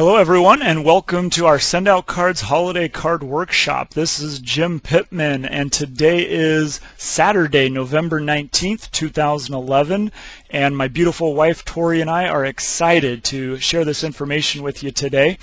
Hello everyone, and welcome to our SendOutCards Holiday Card Workshop. This is Jim Pitman, and today is Saturday, November 19th, 2011, and my beautiful wife Torrye and I are excited to share this information with you today.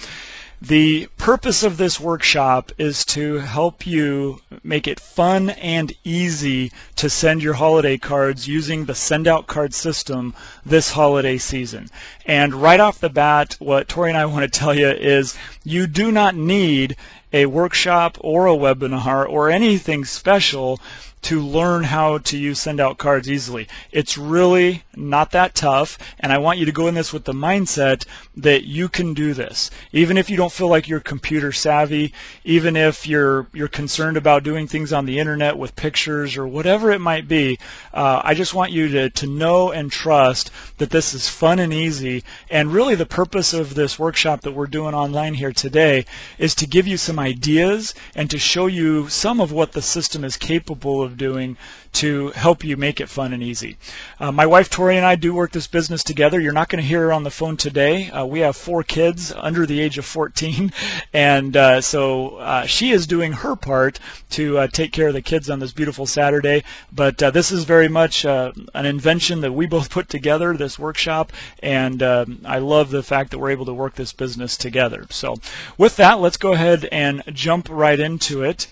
The purpose of this workshop is to help you make it fun and easy to send your holiday cards using the SendOutCard system this holiday season. And right off the bat, what Torrye and I want to tell you is you do not need a workshop or a webinar or anything special to learn how to use SendOutCards easily. It's really not that tough, and I want you to go in this with the mindset that you can do this. Even if you don't feel like you're computer savvy, even if you're concerned about doing things on the internet with pictures or whatever it might be, I just want you to know and trust that this is fun and easy. And really the purpose of this workshop that we're doing online here today is to give you some ideas and to show you some of what the system is capable of doing to help you make it fun and easy. My wife Torrye and I do work this business together. You're not going to hear her on the phone today. We have 4 kids under the age of 14, and so she is doing her part to take care of the kids on this beautiful Saturday. But this is very much an invention that we both put together, this workshop, and I love the fact that we're able to work this business together. So with that, let's go ahead and jump right into it.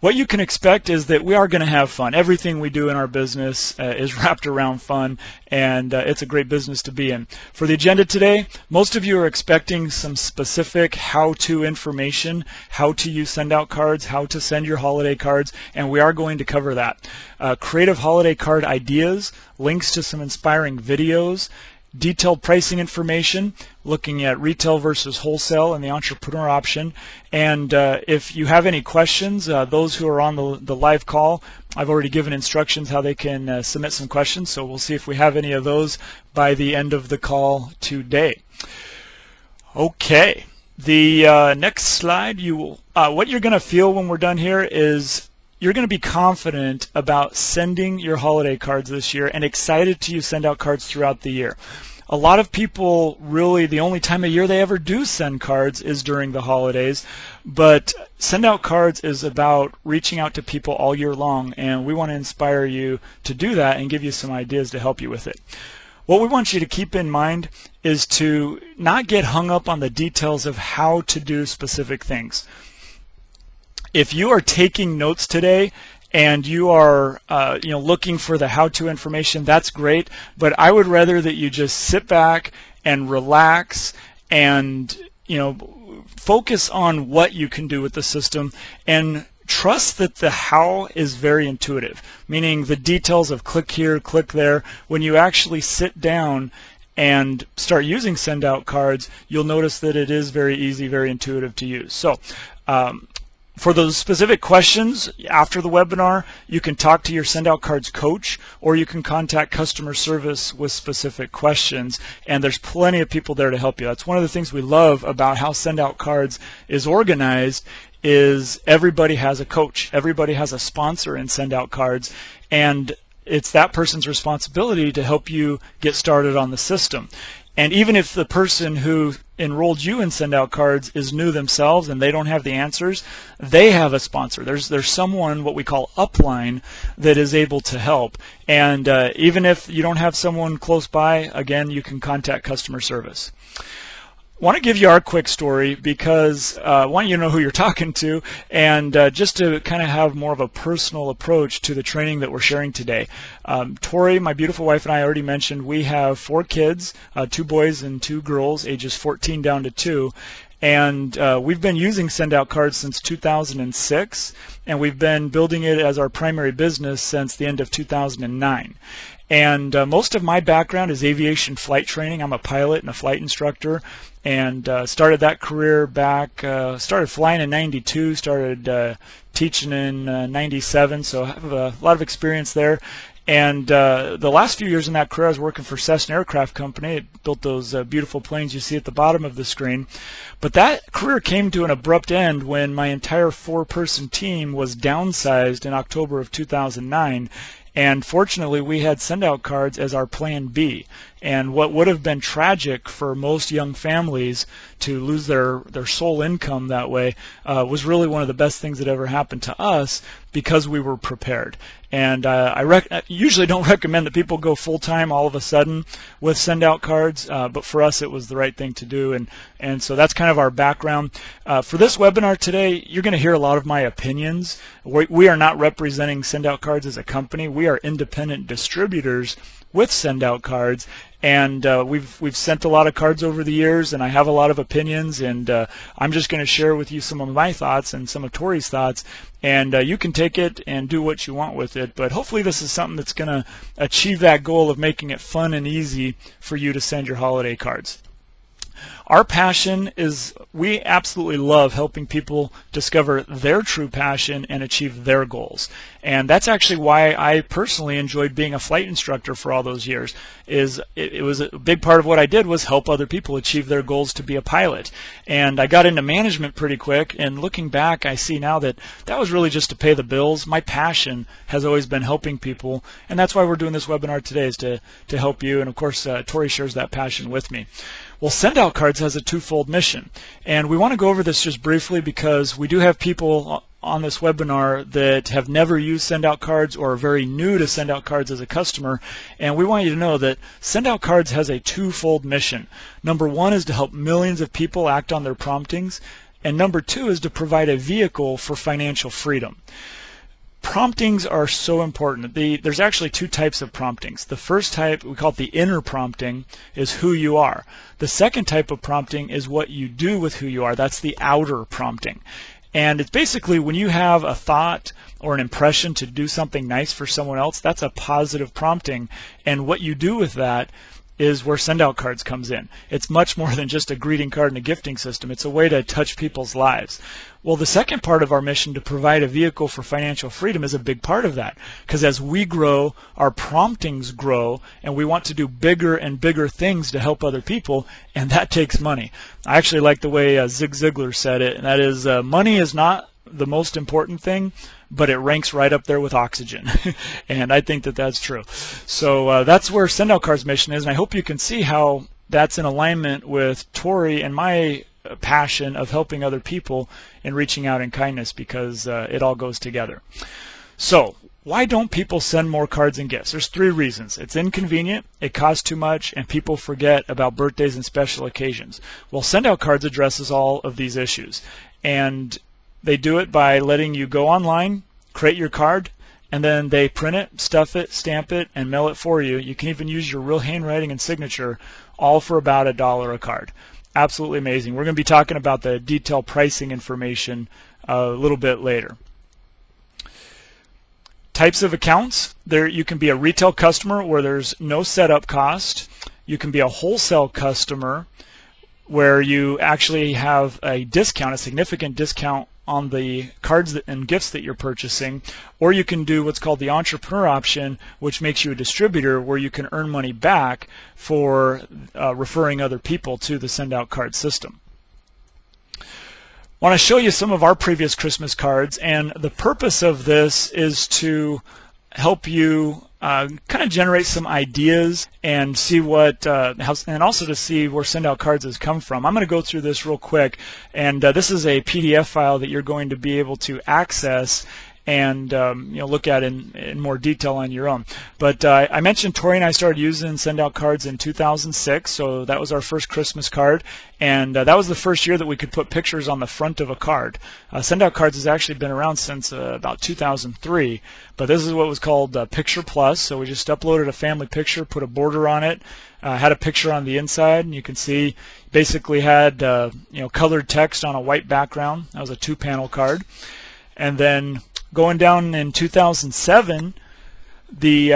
What you can expect is that we are going to have fun. Everything we do in our business is wrapped around fun, and it's a great business to be in. For the agenda today, most of you are expecting some specific how-to information, how to use SendOutCards, how to send your holiday cards, and we are going to cover that. Creative holiday card ideas, links to some inspiring videos, detailed pricing information, looking at retail versus wholesale and the entrepreneur option. And if you have any questions, those who are on the live call, I've already given instructions how they can submit some questions, so we'll see if we have any of those by the end of the call today. Okay, the next slide, what you're going to feel when we're done here is you're going to be confident about sending your holiday cards this year and excited to use SendOutCards throughout the year. A lot of people, really, the only time of year they ever do send cards is during the holidays, but SendOutCards is about reaching out to people all year long, and we want to inspire you to do that and give you some ideas to help you with it. What we want you to keep in mind is to not get hung up on the details of how to do specific things. If you are taking notes today and you are looking for the how-to information, that's great, but I would rather that you just sit back and relax and focus on what you can do with the system and trust that the how is very intuitive, meaning the details of click here, click there. When you actually sit down and start using SendOutCards, you'll notice that it is very easy, very intuitive to use. So for those specific questions after the webinar, you can talk to your SendOutCards coach, or you can contact customer service with specific questions, and there's plenty of people there to help you. That's one of the things we love about how SendOutCards is organized, is everybody has a coach, everybody has a sponsor in SendOutCards, and it's that person's responsibility to help you get started on the system. And even if the person who enrolled you in SendOutCards is new themselves and they don't have the answers, they have a sponsor. There's someone, what we call upline, that is able to help. And even if you don't have someone close by, again, you can contact customer service. I want to give you our quick story because I want you to know who you're talking to, and just to kind of have more of a personal approach to the training that we're sharing today. Torrye, my beautiful wife, and I already mentioned we have 4 kids, 2 boys and 2 girls, ages 14 down to 2. And we've been using SendOutCards since 2006, and we've been building it as our primary business since the end of 2009. And most of my background is aviation flight training. I'm a pilot and a flight instructor, and started that career back, started flying in 92, started teaching in 97, so I have a lot of experience there. And the last few years in that career, I was working for Cessna Aircraft Company. It built those beautiful planes you see at the bottom of the screen. But that career came to an abrupt end when my entire 4-person team was downsized in October of 2009. And fortunately, we had SendOutCards as our plan B. And what would have been tragic for most young families to lose their sole income that way was really one of the best things that ever happened to us, because we were prepared. And I usually don't recommend that people go full-time all of a sudden with SendOutCards, but for us it was the right thing to do, and so that's kind of our background. For this webinar today, you're going to hear a lot of my opinions. We are not representing SendOutCards as a company. We are independent distributors with SendOutCards, and we've sent a lot of cards over the years, and I have a lot of opinions, and I'm just going to share with you some of my thoughts and some of Torrye's thoughts, and you can take it and do what you want with it, but hopefully this is something that's going to achieve that goal of making it fun and easy for you to send your holiday cards. Our passion is, we absolutely love helping people discover their true passion and achieve their goals. And that's actually why I personally enjoyed being a flight instructor for all those years. It was a big part of what I did was help other people achieve their goals to be a pilot. And I got into management pretty quick, and looking back, I see now that that was really just to pay the bills. My passion has always been helping people, and that's why we're doing this webinar today, is to help you. And of course, Torrye shares that passion with me. Well, SendOutCards has a twofold mission, and we want to go over this just briefly because we do have people on this webinar that have never used SendOutCards or are very new to SendOutCards as a customer, and we want you to know that SendOutCards has a twofold mission. Number one is to help millions of people act on their promptings, and number two is to provide a vehicle for financial freedom. Promptings are so important. There's actually two types of promptings. The first type, we call it the inner prompting, is who you are. The second type of prompting is what you do with who you are. That's the outer prompting. And it's basically when you have a thought or an impression to do something nice for someone else, that's a positive prompting. And what you do with that is where SendOutCards comes in. It's much more than just a greeting card and a gifting system. It's a way to touch people's lives. Well, the second part of our mission, to provide a vehicle for financial freedom, is a big part of that, because as we grow, our promptings grow, and we want to do bigger and bigger things to help other people, and that takes money. I actually like the way Zig Ziglar said it, and that is, money is not the most important thing, but it ranks right up there with oxygen. And I think that that's true. So that's where SendOutCards' mission is, and I hope you can see how that's in alignment with Torrye and my passion of helping other people and reaching out in kindness, because it all goes together. So why don't people send more cards and gifts? There's three reasons. It's inconvenient, it costs too much, and people forget about birthdays and special occasions. Well, SendOutCards addresses all of these issues, and they do it by letting you go online, create your card, and then they print it, stuff it, stamp it, and mail it for you. You can even use your real handwriting and signature, all for about $1 a card. Absolutely amazing. We're going to be talking about the detailed pricing information a little bit later. Types of accounts. There, you can be a retail customer where there's no setup cost. You can be a wholesale customer where you actually have a discount, a significant discount on the cards and gifts that you're purchasing, or you can do what's called the entrepreneur option, which makes you a distributor where you can earn money back for referring other people to the SendOutCard system. I want to show you some of our previous Christmas cards, and the purpose of this is to help you kind of generate some ideas and see what, and also to see where SendOutCards has come from. I'm going to go through this real quick, and this is a PDF file that you're going to be able to access and look at in more detail on your own. But I mentioned Torrye and I started using SendOutCards in 2006, so that was our first Christmas card, and that was the first year that we could put pictures on the front of a card. SendOutCards has actually been around since about 2003, but this is what was called Picture Plus, so we just uploaded a family picture, put a border on it, had a picture on the inside, and you can see basically had colored text on a white background. That was a 2-panel card. And then going down in 2007, we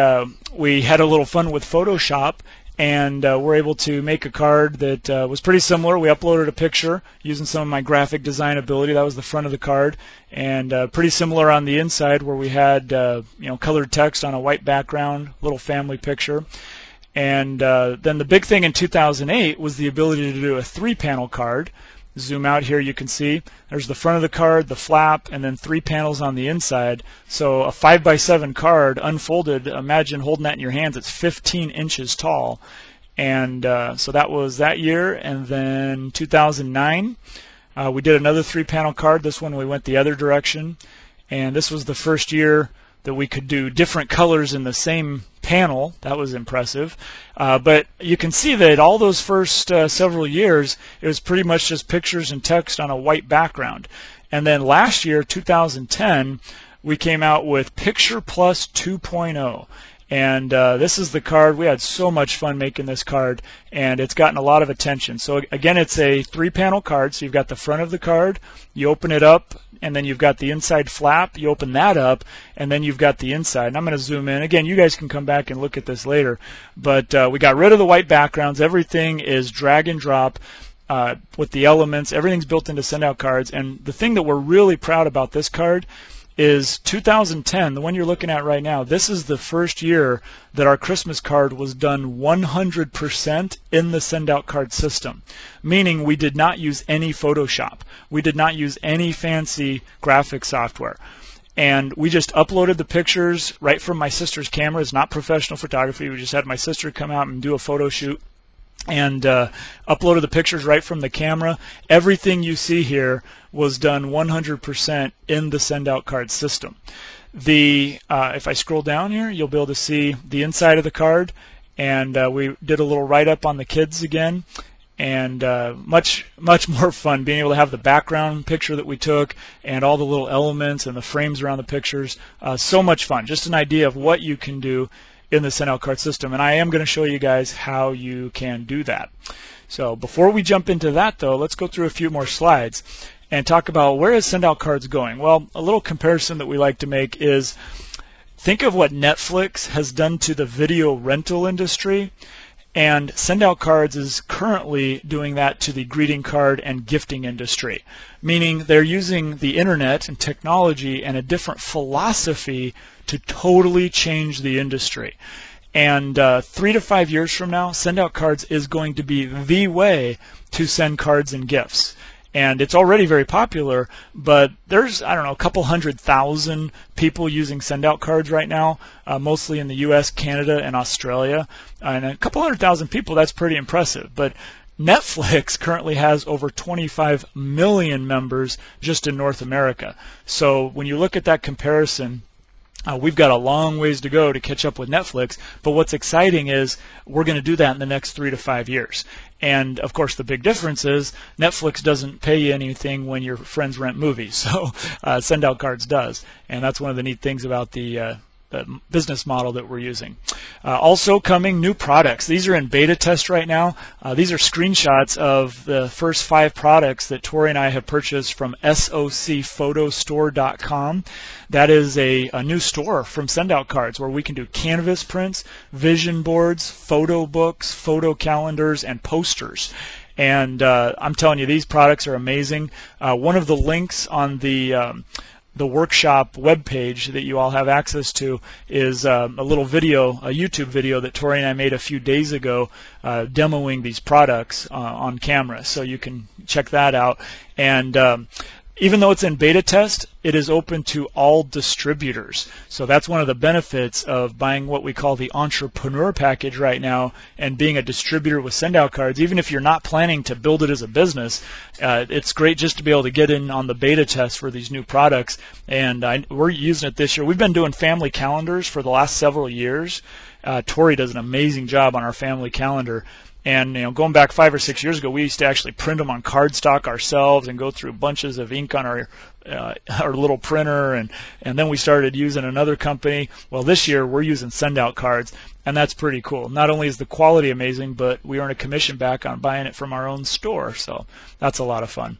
had a little fun with Photoshop, and we're able to make a card that was pretty similar. We uploaded a picture using some of my graphic design ability. That was the front of the card, and pretty similar on the inside, where we had colored text on a white background, little family picture. And then the big thing in 2008 was the ability to do a 3-panel card. Zoom out here, you can see there's the front of the card, the flap, and then 3 panels on the inside. So a 5x7 card unfolded, imagine holding that in your hands. It's 15 inches tall, And so that was that year. And then 2009, we did another 3-panel card. This one we went the other direction. And this was the first year that we could do different colors in the same panel. That was impressive. But you can see that all those first several years, it was pretty much just pictures and text on a white background. And then last year, 2010, we came out with Picture Plus 2.0. And this is the card. We had so much fun making this card, and it's gotten a lot of attention. So again, it's a 3-panel card. So you've got the front of the card, you open it up, and then you've got the inside flap. You open that up, and then you've got the inside. And I'm going to zoom in. Again, you guys can come back and look at this later. But we got rid of the white backgrounds. Everything is drag and drop. With the elements, everything's built into SendOutCards. And the thing that we're really proud about this card is 2010, the one you're looking at right now. This is the first year that our Christmas card was done 100% in the SendOutCard system, meaning we did not use any Photoshop. We did not use any fancy graphic software. And we just uploaded the pictures right from my sister's camera. It's not professional photography. We just had my sister come out and do a photo shoot, and uploaded the pictures right from the camera. Everything you see here was done 100% in the SendOutCard system. If I scroll down here, you'll be able to see the inside of the card, and we did a little write-up on the kids again, and much more fun being able to have the background picture that we took and all the little elements and the frames around the pictures. So much fun. Just an idea of what you can do in the SendOutCard system, and I am going to show you guys how you can do that. So before we jump into that, though, let's go through a few more slides and talk about where is SendOutCards going. Well, a little comparison that we like to make is, think of what Netflix has done to the video rental industry, and SendOutCards is currently doing that to the greeting card and gifting industry, meaning they're using the internet and technology and a different philosophy to totally change the industry. And 3 to 5 years from now, SendOutCards is going to be the way to send cards and gifts. And it's already very popular, but there's, I don't know, a couple 100,000 people using SendOutCards right now, mostly in the US, Canada, and Australia. And a couple 100,000 people, that's pretty impressive. But Netflix currently has over 25 million members just in North America. So when you look at that comparison, we've got a long ways to go to catch up with Netflix, but what's exciting is we're going to do that in the next 3 to 5 years. And of course, the big difference is Netflix doesn't pay you anything when your friends rent movies, so SendOutCards does. And that's one of the neat things about the business model that we're using. Also coming, new products. These are in beta test right now. These are screenshots of the first 5 products that Torrye and I have purchased from SOCPhotostore.com. That is a new store from SendOutCards where we can do canvas prints, vision boards, photo books, photo calendars, and posters. And I'm telling you, these products are amazing. One of the links on the workshop webpage that you all have access to is a little video, a YouTube video that Torrye and I made a few days ago demoing these products on camera. So you can check that out. And even though it's in beta test, it is open to all distributors. So that's one of the benefits of buying what we call the entrepreneur package right now and being a distributor with SendOutCards. Even if you're not planning to build it as a business, it's great just to be able to get in on the beta test for these new products. And we're using it this year. We've been doing family calendars for the last several years. Torrye does an amazing job on our family calendar. And going back 5 or 6 years ago, we used to actually print them on cardstock ourselves and go through bunches of ink on our little printer, and then we started using another company. Well, this year we're using SendOutCards, and that's pretty cool. Not only is the quality amazing, but we earn a commission back on buying it from our own store, so that's a lot of fun.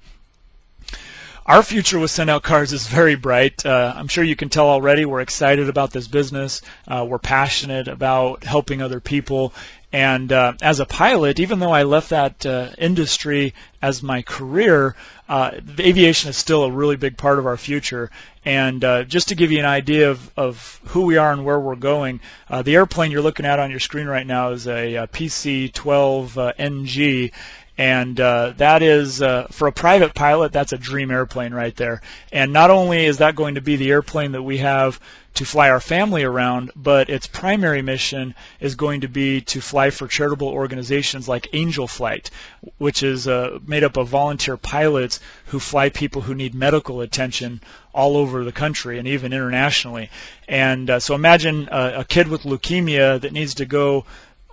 Our future with SendOutCards is very bright. I'm sure you can tell already we're excited about this business. We're passionate about helping other people. And as a pilot, even though I left that industry as my career, aviation is still a really big part of our future. And just to give you an idea of who we are and where we're going, the airplane you're looking at on your screen right now is a PC-12 NG. And that is, for a private pilot, that's a dream airplane right there. And not only is that going to be the airplane that we have to fly our family around, but its primary mission is going to be to fly for charitable organizations like Angel Flight, which is made up of volunteer pilots who fly people who need medical attention all over the country and even internationally. And so imagine a kid with leukemia that needs to go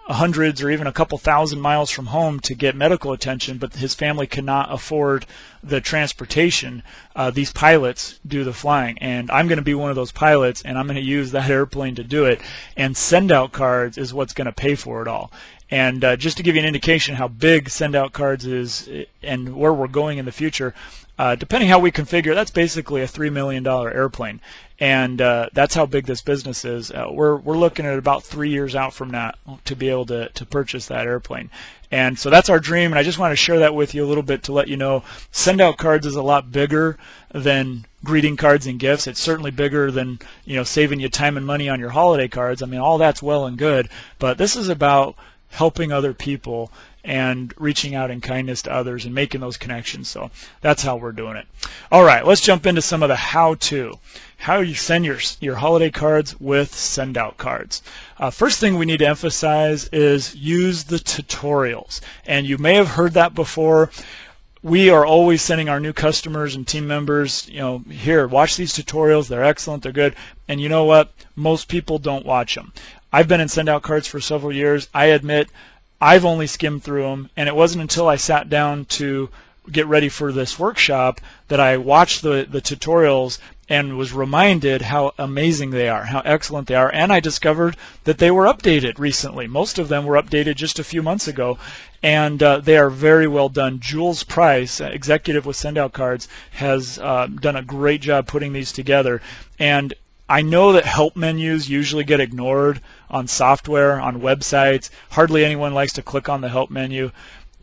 hundreds or even a couple thousand miles from home to get medical attention, but his family cannot afford the transportation. These pilots do the flying, and I'm going to be one of those pilots, and I'm going to use that airplane to do it, and SendOutCards is what's going to pay for it all. And just to give you an indication how big SendOutCards is and where we're going in the future, depending how we configure, that's basically a $3 million airplane. And that's how big this business is. We're looking at about 3 years out from now to be able to purchase that airplane. And so that's our dream, and I just want to share that with you a little bit to let you know SendOutCards is a lot bigger than greeting cards and gifts. It's certainly bigger than, saving you time and money on your holiday cards. I mean, all that's well and good, but this is about helping other people and reaching out in kindness to others and making those connections. So that's how we're doing it. All right, let's jump into some of the how-to. How you send your holiday cards with SendOutCards. First thing we need to emphasize is use the tutorials. And you may have heard that before. We are always sending our new customers and team members, here, watch these tutorials. They're excellent. They're good. And you know what? Most people don't watch them. I've been in SendOutCards for several years. I admit I've only skimmed through them, and it wasn't until I sat down to get ready for this workshop that I watched the tutorials and was reminded how amazing they are, how excellent they are, and I discovered that they were updated recently. Most of them were updated just a few months ago, and they are very well done. Jules Price, executive with SendOutCards, has done a great job putting these together. And I know that help menus usually get ignored on software, on websites. Hardly anyone likes to click on the help menu.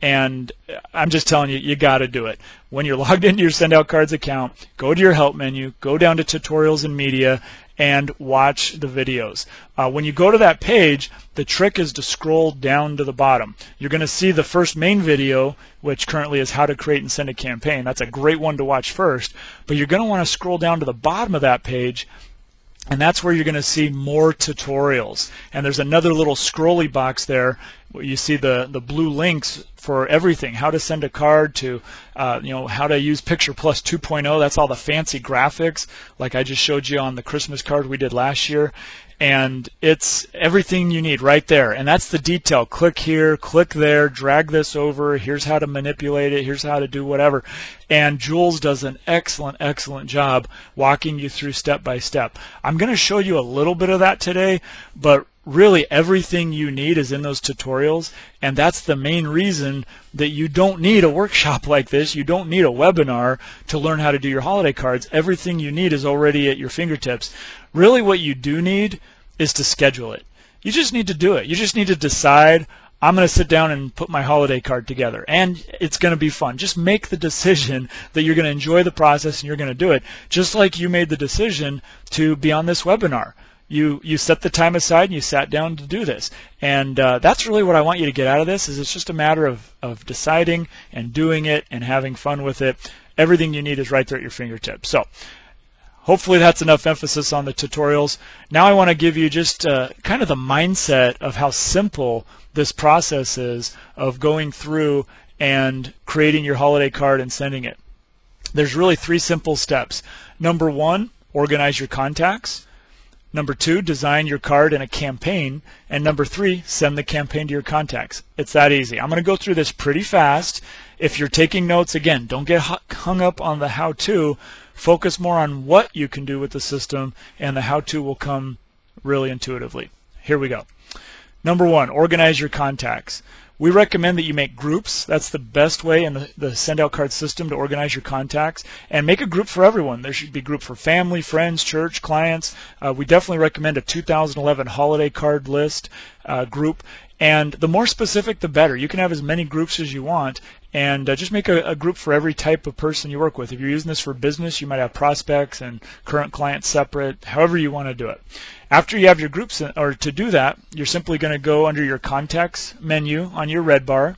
And I'm just telling you, you got to do it. When you're logged into your SendOutCards account, go to your help menu, go down to tutorials and media, and watch the videos. When you go to that page, the trick is to scroll down to the bottom. You're going to see the first main video, which currently is how to create and send a campaign. That's a great one to watch first. But you're going to want to scroll down to the bottom of that page, and that's where you're going to see more tutorials. And there's another little scrolly box there where you see the blue links for everything, how to send a card to, how to use Picture Plus 2.0. That's all the fancy graphics like I just showed you on the Christmas card we did last year. And it's everything you need right there. And that's the detail. Click here, click there, drag this over. Here's how to manipulate it. Here's how to do whatever. And Jules does an excellent, excellent job walking you through step by step. I'm going to show you a little bit of that today, but really everything you need is in those tutorials, and that's the main reason that you don't need a workshop like this. You don't need a webinar to learn how to do your holiday cards. Everything you need is already at your fingertips. Really what you do need is to schedule it. You just need to do it. You just need to decide, I'm going to sit down and put my holiday card together, and it's going to be fun. Just make the decision that you're going to enjoy the process and you're going to do it, just like you made the decision to be on this webinar. You set the time aside and you sat down to do this. And that's really what I want you to get out of this, is it's just a matter of deciding and doing it and having fun with it. Everything you need is right there at your fingertips. So hopefully that's enough emphasis on the tutorials. Now I want to give you just kind of the mindset of how simple this process is of going through and creating your holiday card and sending it. There's really 3 simple steps. Number 1, organize your contacts. Number 2, design your card in a campaign. And number 3, send the campaign to your contacts. It's that easy. I'm going to go through this pretty fast. If you're taking notes, again, don't get hung up on the how-to. Focus more on what you can do with the system, and the how-to will come really intuitively. Here we go. Number 1, organize your contacts. We recommend that you make groups. That's the best way in the SendOutCard system to organize your contacts. And make a group for everyone. There should be a group for family, friends, church, clients. We definitely recommend a 2011 holiday card list group. And the more specific, the better. You can have as many groups as you want. And just make a group for every type of person you work with. If you're using this for business, you might have prospects and current clients separate, however you want to do it. After you have your groups, or to do that, you're simply going to go under your contacts menu on your red bar,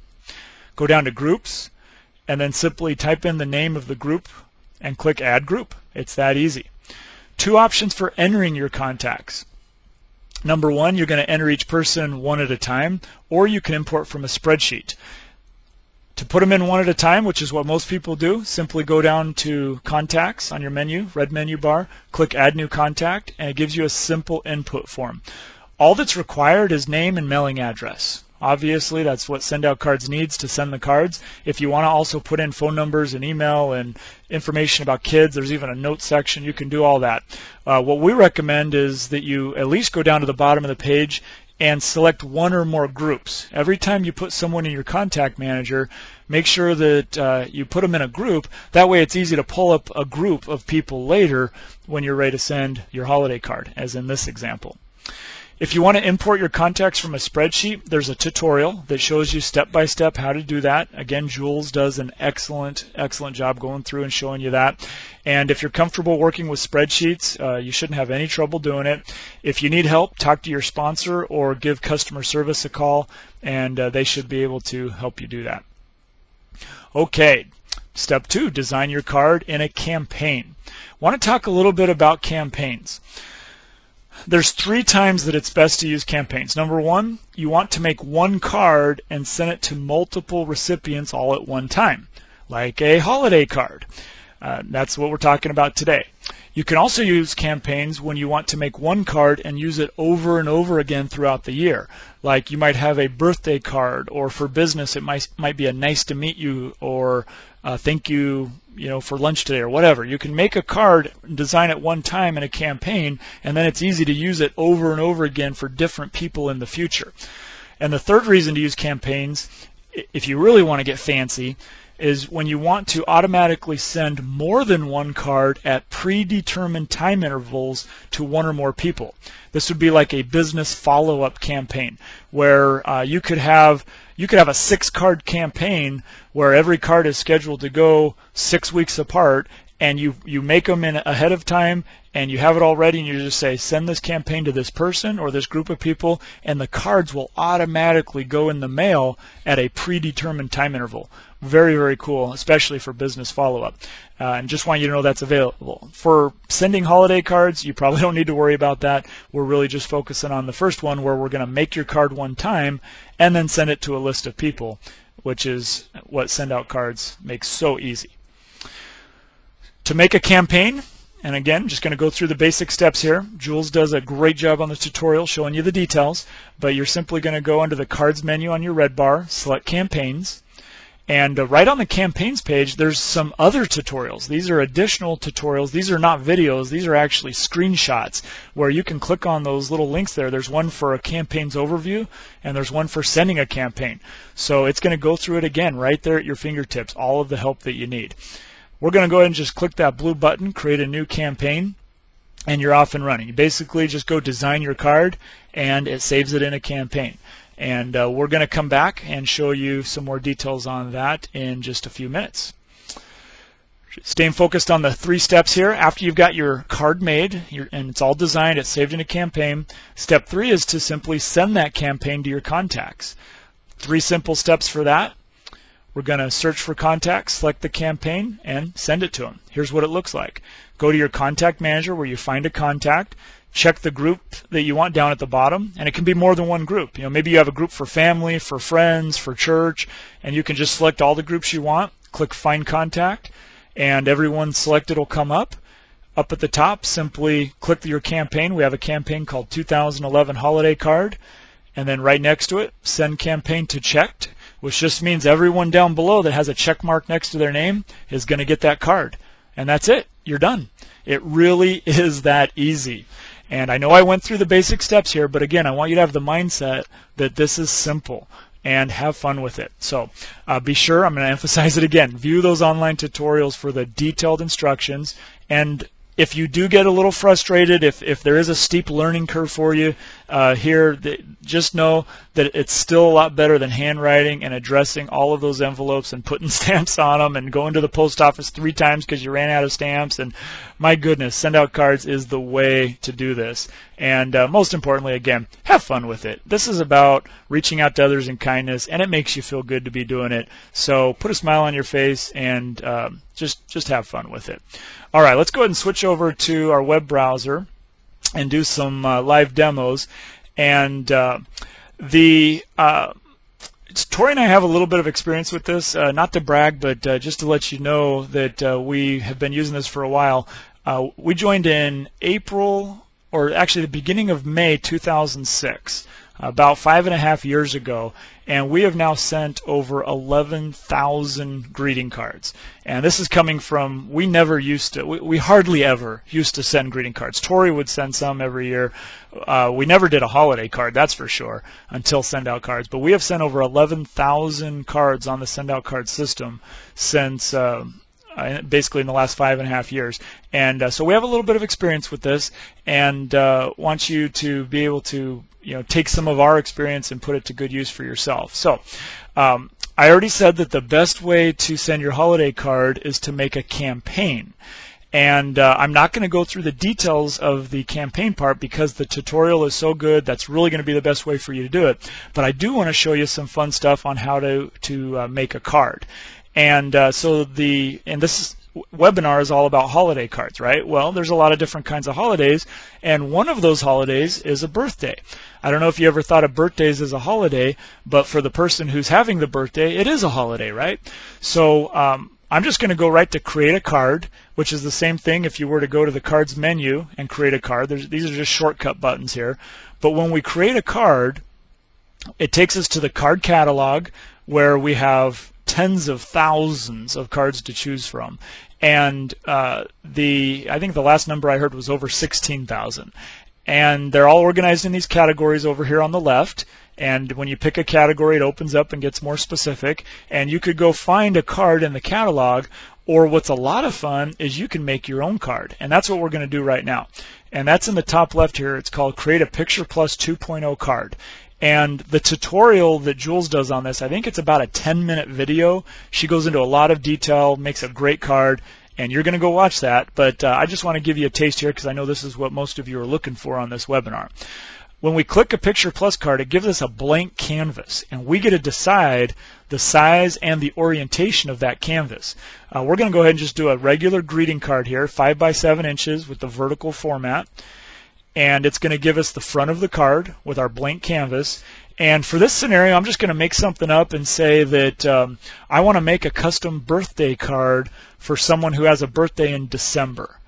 go down to groups, and then simply type in the name of the group and click Add Group. It's that easy. Two options for entering your contacts. Number one, you're going to enter each person one at a time, or you can import from a spreadsheet. To put them in one at a time, which is what most people do, simply go down to Contacts on your menu, red menu bar, click Add New Contact, and it gives you a simple input form. All that's required is name and mailing address. Obviously, that's what SendOutCards needs to send the cards. If you want to also put in phone numbers and email and information about kids, there's even a note section. You can do all that. What we recommend is that you at least go down to the bottom of the page and select one or more groups. Every time you put someone in your contact manager, make sure that you put them in a group. That way it's easy to pull up a group of people later when you're ready to send your holiday card, as in this example. If you want to import your contacts from a spreadsheet, there's a tutorial that shows you step by step how to do that. Again, Jules does an excellent job going through and showing you that. And if you're comfortable working with spreadsheets, you shouldn't have any trouble doing it. If you need help, talk to your sponsor or give customer service a call, and they should be able to help you do that. Okay, step 2, design your card in a campaign. I want to talk a little bit about campaigns. There's 3 times that it's best to use campaigns. Number 1, you want to make one card and send it to multiple recipients all at one time, like a holiday card. That's what we're talking about today. You can also use campaigns when you want to make one card and use it over and over again throughout the year. Like you might have a birthday card, or for business it might be a nice to meet you, or thank you, for lunch today, or whatever. You can make a card, design it one time in a campaign, and then it's easy to use it over and over again for different people in the future. And the third reason to use campaigns, if you really want to get fancy, is when you want to automatically send more than one card at predetermined time intervals to one or more people. This would be like a business follow-up campaign, where you could have a 6-card campaign where every card is scheduled to go 6 weeks apart, and you make them in ahead of time, and you have it all ready, and you just say, send this campaign to this person or this group of people, and the cards will automatically go in the mail at a predetermined time interval. Very, very cool, especially for business follow-up. And just want you to know that's available. For sending holiday cards, you probably don't need to worry about that. We're really just focusing on the first one, where we're going to make your card one time and then send it to a list of people, which is what SendOutCards makes so easy. To make a campaign, and again, just going to go through the basic steps here. Jules does a great job on the tutorial showing you the details, but you're simply going to go under the Cards menu on your red bar, select Campaigns, and right on the Campaigns page, there's some other tutorials. These are additional tutorials. These are not videos. These are actually screenshots where you can click on those little links there. There's one for a campaign's overview, and there's one for sending a campaign. So it's going to go through it again right there at your fingertips, all of the help that you need. We're going to go ahead and just click that blue button, create a new campaign, and you're off and running. You basically just go design your card, and it saves it in a campaign. And we're going to come back and show you some more details on that in just a few minutes. Staying focused on the 3 steps here. After you've got your card made and it's all designed, it's saved in a campaign, step 3 is to simply send that campaign to your contacts. 3 simple steps for that. We're going to search for contacts, select the campaign, and send it to them. Here's what it looks like. Go to your contact manager where you find a contact. Check the group that you want down at the bottom, and it can be more than one group. Maybe you have a group for family, for friends, for church, and you can just select all the groups you want. Click Find Contact, and everyone selected will come up. Up at the top, simply click your campaign. We have a campaign called 2011 Holiday Card, and then right next to it, Send Campaign to Checked, which just means everyone down below that has a check mark next to their name is going to get that card. And that's it. You're done. It really is that easy. And I know I went through the basic steps here, but again, I want you to have the mindset that this is simple and have fun with it. So be sure, I'm going to emphasize it again, view those online tutorials for the detailed instructions. And if you do get a little frustrated, if there is a steep learning curve for you, here. Just know that it's still a lot better than handwriting and addressing all of those envelopes and putting stamps on them and going to the post office 3 times because you ran out of stamps. And my goodness, SendOutCards is the way to do this. And most importantly, again, have fun with it. This is about reaching out to others in kindness, and it makes you feel good to be doing it. So put a smile on your face and just have fun with it. All right, let's go ahead and switch over to our web browser and do some live demos. And Torrye and I have a little bit of experience with this, not to brag, but just to let you know that we have been using this for a while. We joined in April, or actually the beginning of May 2006, about 5.5 years ago, and we have now sent over 11,000 greeting cards. And this is coming from, we hardly ever used to send greeting cards. Torrye would send some every year. We never did a holiday card, that's for sure, until SendOutCards. But we have sent over 11,000 cards on the SendOutCards system since basically in the last 5.5 years. And so we have a little bit of experience with this, and want you to be able to take some of our experience and put it to good use for yourself. So I already said that the best way to send your holiday card is to make a campaign. And I'm not going to go through the details of the campaign part because the tutorial is so good. That's really going to be the best way for you to do it. But I do want to show you some fun stuff on how to make a card. And this webinar is all about holiday cards, right? Well, there's a lot of different kinds of holidays, and one of those holidays is a birthday. I don't know if you ever thought of birthdays as a holiday, but for the person who's having the birthday, it is a holiday, right? So I'm just going to go right to create a card, which is the same thing if you were to go to the cards menu and create a card. These are just shortcut buttons here. But when we create a card, it takes us to the card catalog where we have tens of thousands of cards to choose from. And I think the last number I heard was over 16,000. And they're all organized in these categories over here on the left. And when you pick a category, it opens up and gets more specific. And you could go find a card in the catalog, or what's a lot of fun is you can make your own card. And that's what we're going to do right now. And that's in the top left here. It's called Create a Picture Plus 2.0 Card. And the tutorial that Jules does on this, I think it's about a 10-minute video. She goes into a lot of detail, makes a great card, and you're going to go watch that. But I just want to give you a taste here because I know this is what most of you are looking for on this webinar. When we click a Picture Plus card, it gives us a blank canvas, and we get to decide the size and the orientation of that canvas. We're going to go ahead and just do a regular greeting card here, 5 by 7 inches with the vertical format. And it's going to give us the front of the card with our blank canvas. And for this scenario, I'm just going to make something up and say that I want to make a custom birthday card for someone who has a birthday in December.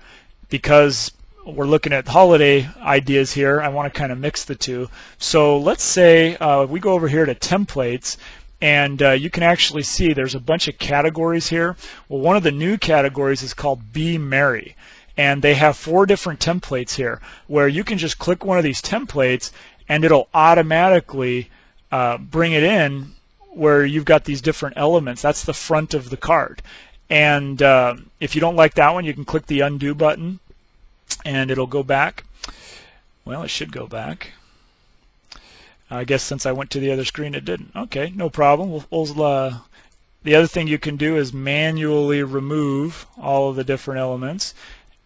Because we're looking at holiday ideas here, I want to kind of mix the two. So let's say we go over here to templates, and you can actually see there's a bunch of categories here. Well, one of the new categories is called Be Merry. And they have 4 different templates here where you can just click one of these templates and it'll automatically bring it in where you've got these different elements. That's the front of the card. And if you don't like that one, you can click the undo button and it'll go back. Well, it should go back. I guess since I went to the other screen it didn't. Okay, no problem. The other thing you can do is manually remove all of the different elements.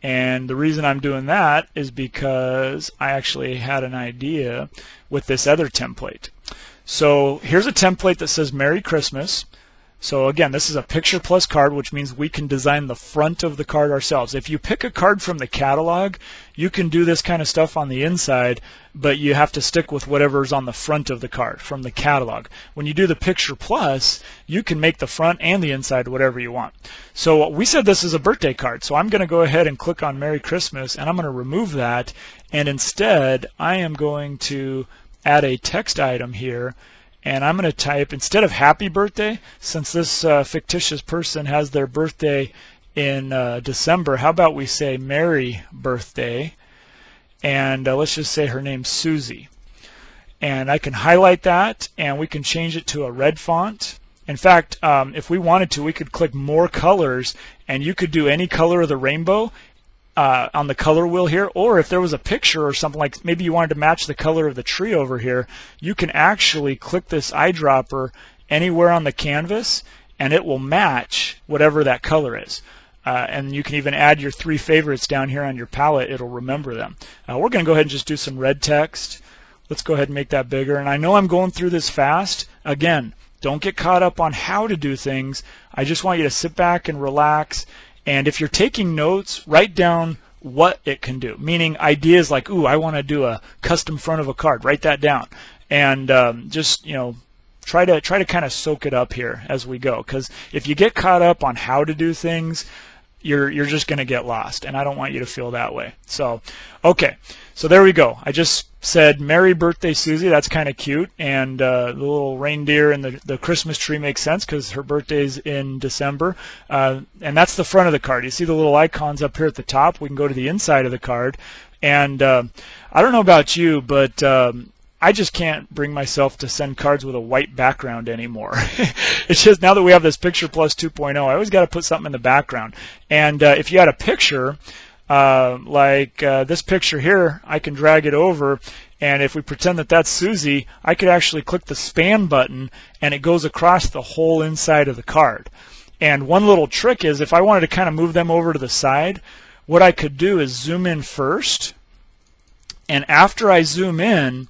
And the reason I'm doing that is because I actually had an idea with this other template. So here's a template that says Merry Christmas. So again, this is a Picture Plus card, which means we can design the front of the card ourselves. If you pick a card from the catalog, you can do this kind of stuff on the inside, but you have to stick with whatever's on the front of the card from the catalog. When you do the Picture Plus, you can make the front and the inside whatever you want. So we said this is a birthday card, so I'm going to go ahead and click on Merry Christmas, and I'm going to remove that, and instead I am going to add a text item here. And I'm going to type, instead of happy birthday, since this fictitious person has their birthday in December, how about we say Merry birthday? And let's just say her name's Susie. And I can highlight that, and we can change it to a red font. In fact, if we wanted to, we could click more colors, and you could do any color of the rainbow. on the color wheel here, or if there was a picture or something, like maybe you wanted to match the color of the tree over here, you can actually click this eyedropper anywhere on the canvas and it will match whatever that color is. And you can even add your 3 favorites down here on your palette. It'll remember them. We're going to go ahead and just do some red text. Let's go ahead and make that bigger. And I know I'm going through this fast. Again, don't get caught up on how to do things. I just want you to sit back and relax. And if you're taking notes, write down what it can do. Meaning ideas like, ooh, I want to do a custom front of a card. Write that down. And just, try to kind of soak it up here as we go. Because if you get caught up on how to do things, you're just going to get lost, and I don't want you to feel that way. So, okay, so there we go. I just said, Merry Birthday, Susie. That's kind of cute, and the little reindeer and the Christmas tree makes sense because her birthday's in December, and that's the front of the card. You see the little icons up here at the top. We can go to the inside of the card, and I don't know about you, but I just can't bring myself to send cards with a white background anymore. It's just now that we have this Picture Plus 2.0, I always got to put something in the background. And if you had a picture, like this picture here, I can drag it over, and if we pretend that that's Susie, I could actually click the span button, and it goes across the whole inside of the card. And one little trick is, if I wanted to kind of move them over to the side, what I could do is zoom in first, and after I zoom in,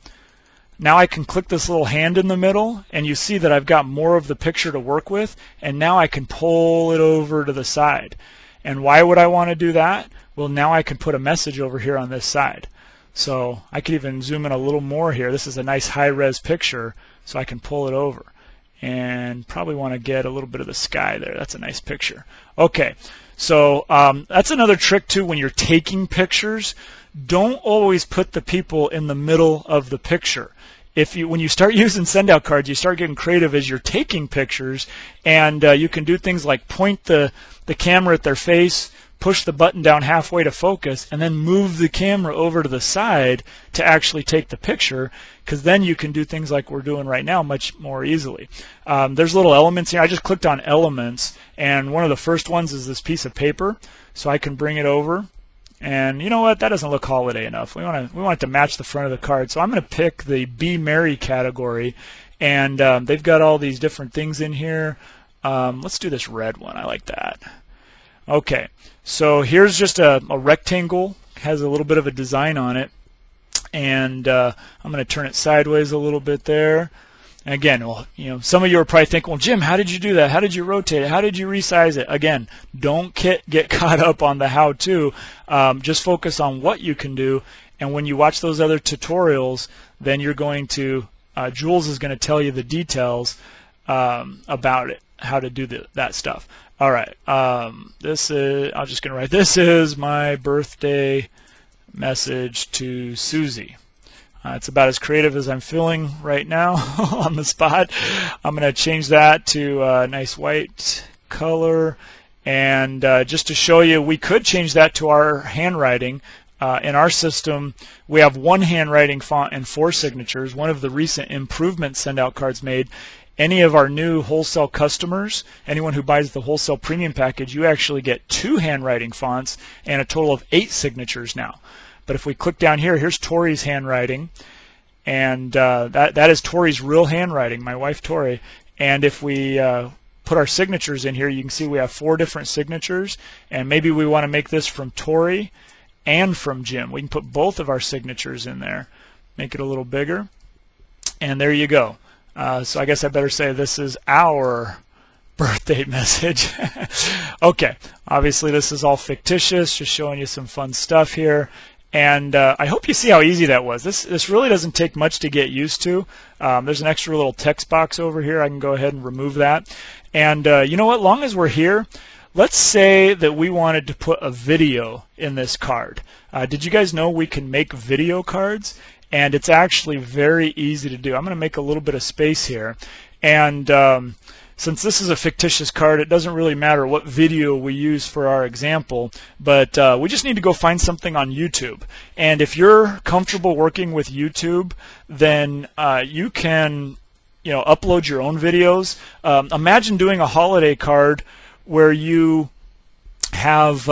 now I can click this little hand in the middle, and you see that I've got more of the picture to work with, and now I can pull it over to the side. And why would I want to do that? Well, now I can put a message over here on this side. So I could even zoom in a little more here. This is a nice high-res picture, so I can pull it over. And probably want to get a little bit of the sky there. That's a nice picture. Okay, so that's another trick too when you're taking pictures. Don't always put the people in the middle of the picture. When you start using SendOutCards, you start getting creative as you're taking pictures, and you can do things like point the camera at their face, push the button down halfway to focus, and then move the camera over to the side to actually take the picture, because then you can do things like we're doing right now much more easily. There's little elements here. I just clicked on elements, and one of the first ones is this piece of paper, so I can bring it over. And you know what? That doesn't look holiday enough. We want it to match the front of the card. So I'm going to pick the Be Merry category, and they've got all these different things in here. Let's do this red one. I like that. Okay, so here's just a rectangle. Has a little bit of a design on it, and I'm going to turn it sideways a little bit there. And again, well, some of you are probably thinking, well, Jim, how did you do that? How did you rotate it? How did you resize it? Again, don't get caught up on the how-to. Just focus on what you can do. And when you watch those other tutorials, then you're going to, Jules is going to tell you the details about it, how to do that stuff. All right. I'm just going to write, this is my birthday message to Susie. It's about as creative as I'm feeling right now on the spot. I'm going to change that to a nice white color. And just to show you, we could change that to our handwriting. In our system, we have one handwriting font and 4 signatures. One of the recent improvements SendOutCards made. Any of our new wholesale customers, anyone who buys the wholesale premium package, you actually get 2 handwriting fonts and a total of 8 signatures now. But if we click down here, here's Torrye's handwriting, and that is Torrye's real handwriting, my wife Torrye. And if we put our signatures in here, you can see we have 4 different signatures, and maybe we want to make this from Torrye and from Jim. We can put both of our signatures in there, make it a little bigger, and there you go. So I guess I better say this is our birthday message. Okay, obviously this is all fictitious, just showing you some fun stuff here. And I hope you see how easy that was. This really doesn't take much to get used to. There's an extra little text box over here. I can go ahead and remove that. And you know what? Long as we're here, let's say that we wanted to put a video in this card. Did you guys know we can make video cards? And it's actually very easy to do. I'm going to make a little bit of space here. And since this is a fictitious card, it doesn't really matter what video we use for our example, but we just need to go find something on YouTube. And if you're comfortable working with YouTube, then you can upload your own videos. Imagine doing a holiday card where you have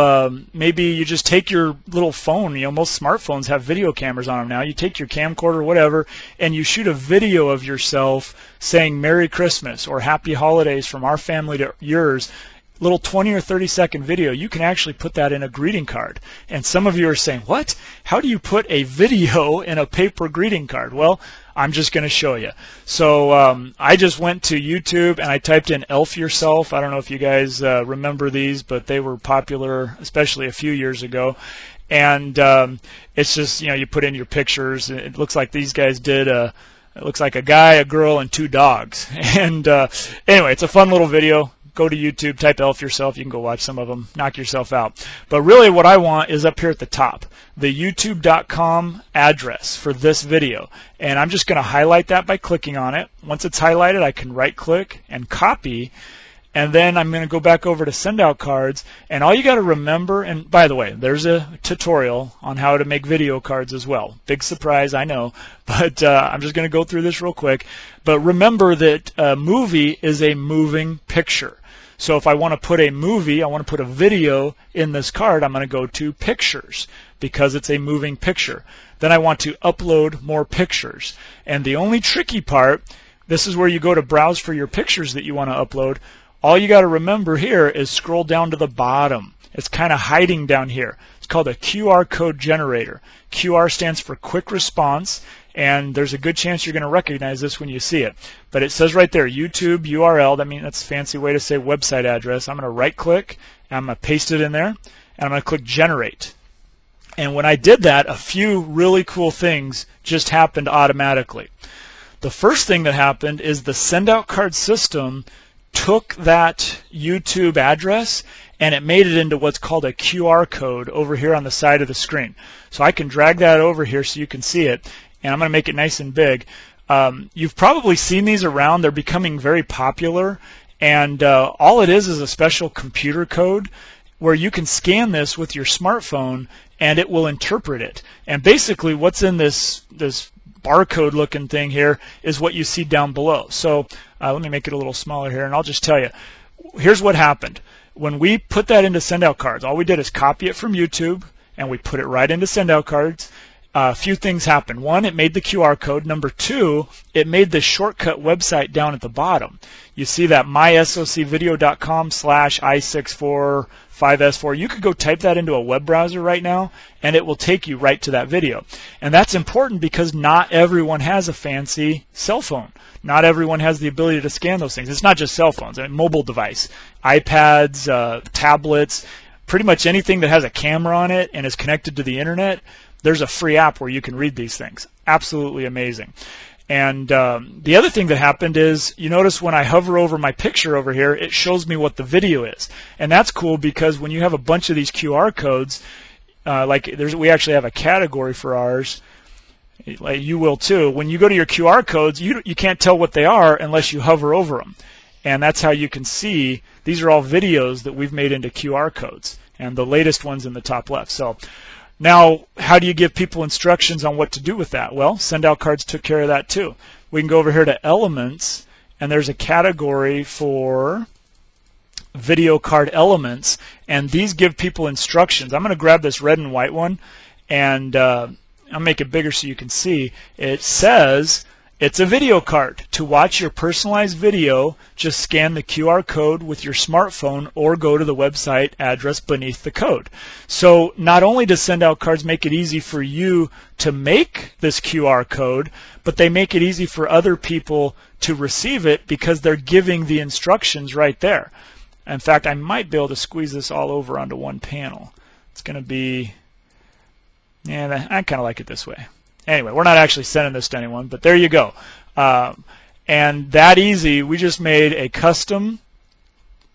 maybe you just take your little phone. Most smartphones have video cameras on them now. You take your camcorder or whatever, and you shoot a video of yourself saying Merry Christmas or Happy Holidays from our family to yours. Little 20 or 30-second video. You can actually put that in a greeting card. And some of you are saying, what? How do you put a video in a paper greeting card? Well, I'm just going to show you. So I just went to YouTube and I typed in Elf Yourself. I don't know if you guys remember these, but they were popular, especially a few years ago. And it's just, you put in your pictures. It looks like these guys did it looks like a guy, a girl, and 2 dogs. And anyway, it's a fun little video. Go to YouTube, type Elf Yourself. You can go watch some of them, knock yourself out. But really what I want is up here at the top, the youtube.com address for this video. And I'm just going to highlight that by clicking on it. Once it's highlighted, I can right-click and copy. And then I'm going to go back over to SendOutCards. And all you got to remember, and by the way, there's a tutorial on how to make video cards as well. Big surprise, I know. But I'm just going to go through this real quick. But remember that a movie is a moving picture. So if I want to put a movie, I want to put a video in this card, I'm going to go to Pictures because it's a moving picture. Then I want to upload more pictures. And the only tricky part, this is where you go to browse for your pictures that you want to upload. All you got to remember here is scroll down to the bottom. It's kind of hiding down here. It's called a QR code generator. QR stands for quick response, and there's a good chance you're going to recognize this when you see it. But it says right there, YouTube URL. That's a fancy way to say website address. I'm going to right-click, and I'm going to paste it in there, and I'm going to click Generate. And when I did that, a few really cool things just happened automatically. The first thing that happened is the SendOutCards system took that YouTube address and it made it into what's called a QR code over here on the side of the screen. So I can drag that over here so you can see it, and I'm going to make it nice and big. You've probably seen these around. They're becoming very popular, and all it is a special computer code where you can scan this with your smartphone and it will interpret it. And basically what's in this barcode looking thing here is what you see down below. So let me make it a little smaller here, and I'll just tell you. Here's what happened. When we put that into SendOutCards, all we did is copy it from YouTube, and we put it right into SendOutCards. A few things happened. One, it made the QR code. Number two, it made the shortcut website down at the bottom. You see that mysocvideo.com/i645s4. You could go type that into a web browser right now, and it will take you right to that video. And that's important because not everyone has a fancy cell phone. Not everyone has the ability to scan those things. It's not just cell phones. Mobile device, iPads, tablets, pretty much anything that has a camera on it and is connected to the internet. There's a free app where you can read these things. Absolutely amazing. And the other thing that happened is, you notice when I hover over my picture over here, it shows me what the video is. And that's cool because when you have a bunch of these QR codes, we actually have a category for ours. Like you will too. When you go to your QR codes, you can't tell what they are unless you hover over them. And that's how you can see these are all videos that we've made into QR codes. And the latest one's in the top left. So now, how do you give people instructions on what to do with that? Well, SendOutCards took care of that too. We can go over here to Elements, and there's a category for video card elements, and these give people instructions. I'm going to grab this red and white one, and I'll make it bigger so you can see. It says it's a video card. To watch your personalized video, just scan the QR code with your smartphone or go to the website address beneath the code. So not only does SendOutCards make it easy for you to make this QR code, but they make it easy for other people to receive it because they're giving the instructions right there. In fact, I might be able to squeeze this all over onto one panel. It's going to be, yeah, I kind of like it this way. Anyway, we're not actually sending this to anyone, but there you go. And that easy, we just made a custom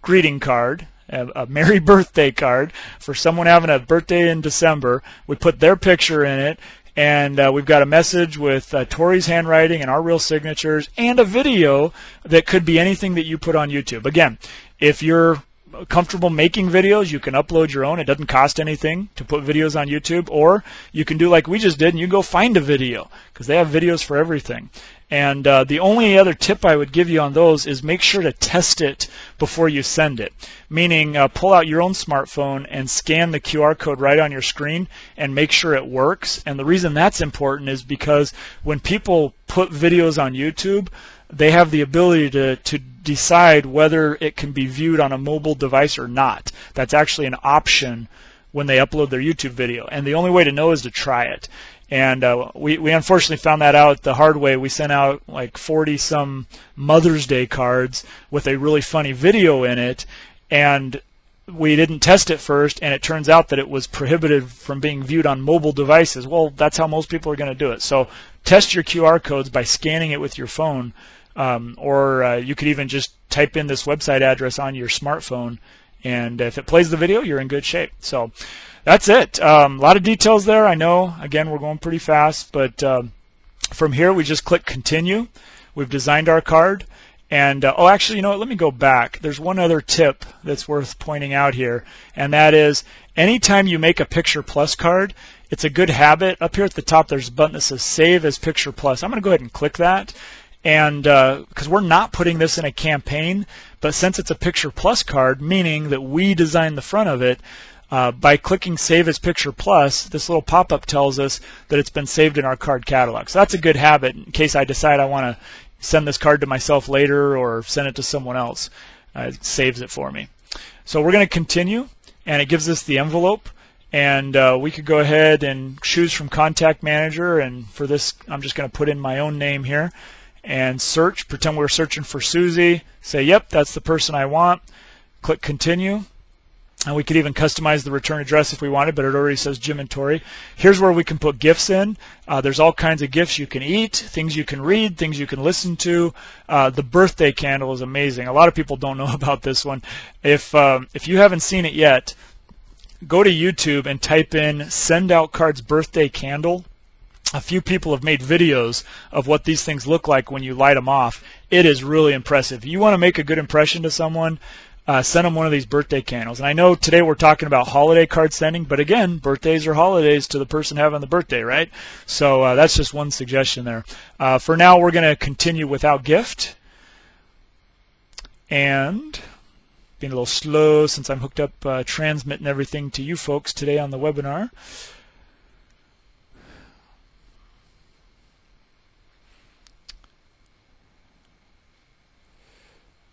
greeting card, a Merry Birthday card for someone having a birthday in December. We put their picture in it, and we've got a message with Torrye's handwriting and our real signatures, and a video that could be anything that you put on YouTube. Again, if you're comfortable making videos, you can upload your own. It doesn't cost anything to put videos on YouTube. Or you can do like we just did, and you go find a video, because they have videos for everything. And the only other tip I would give you on those is make sure to test it before you send it. Meaning pull out your own smartphone and scan the QR code right on your screen and make sure it works. And the reason that's important is because when people put videos on YouTube, they have the ability to decide whether it can be viewed on a mobile device or not. That's actually an option when they upload their YouTube video. And the only way to know is to try it. And we unfortunately found that out the hard way. We sent out like 40-some Mother's Day cards with a really funny video in it, and we didn't test it first, and it turns out that it was prohibited from being viewed on mobile devices. Well, that's how most people are going to do it. So test your QR codes by scanning it with your phone, or you could even just type in this website address on your smartphone, and if it plays the video, you're in good shape. So that's it. A lot of details there, I know. Again, we're going pretty fast, but from here we just click continue. We've designed our card. And oh, actually, you know what? Let me go back. There's one other tip that's worth pointing out here, and that is anytime you make a Picture Plus card, it's a good habit. Up here at the top, there's a button that says Save as Picture Plus. I'm going to go ahead and click that, and because we're not putting this in a campaign, but since it's a Picture Plus card, meaning that we designed the front of it, by clicking Save as Picture Plus, this little pop-up tells us that it's been saved in our card catalog. So that's a good habit in case I decide I want to send this card to myself later or send it to someone else. It saves it for me. So we're going to continue, and it gives us the envelope, and we could go ahead and choose from Contact Manager, and for this I'm just going to put in my own name here and search, pretend we're searching for Susie, say yep, that's the person I want, click continue. And we could even customize the return address if we wanted, but it already says Jim and Torrye. Here's where we can put gifts in. There's all kinds of gifts you can eat, things you can read, things you can listen to. The birthday candle is amazing. A lot of people don't know about this one. If you haven't seen it yet, go to YouTube and type in SendOutCards birthday candle. A few people have made videos of what these things look like when you light them off. It is really impressive. You want to make a good impression to someone, send them one of these birthday candles. And I know today we're talking about holiday card sending, but again, birthdays are holidays to the person having the birthday, right? So that's just one suggestion there. For now, we're going to continue without gift. And being a little slow since I'm hooked up transmitting everything to you folks today on the webinar.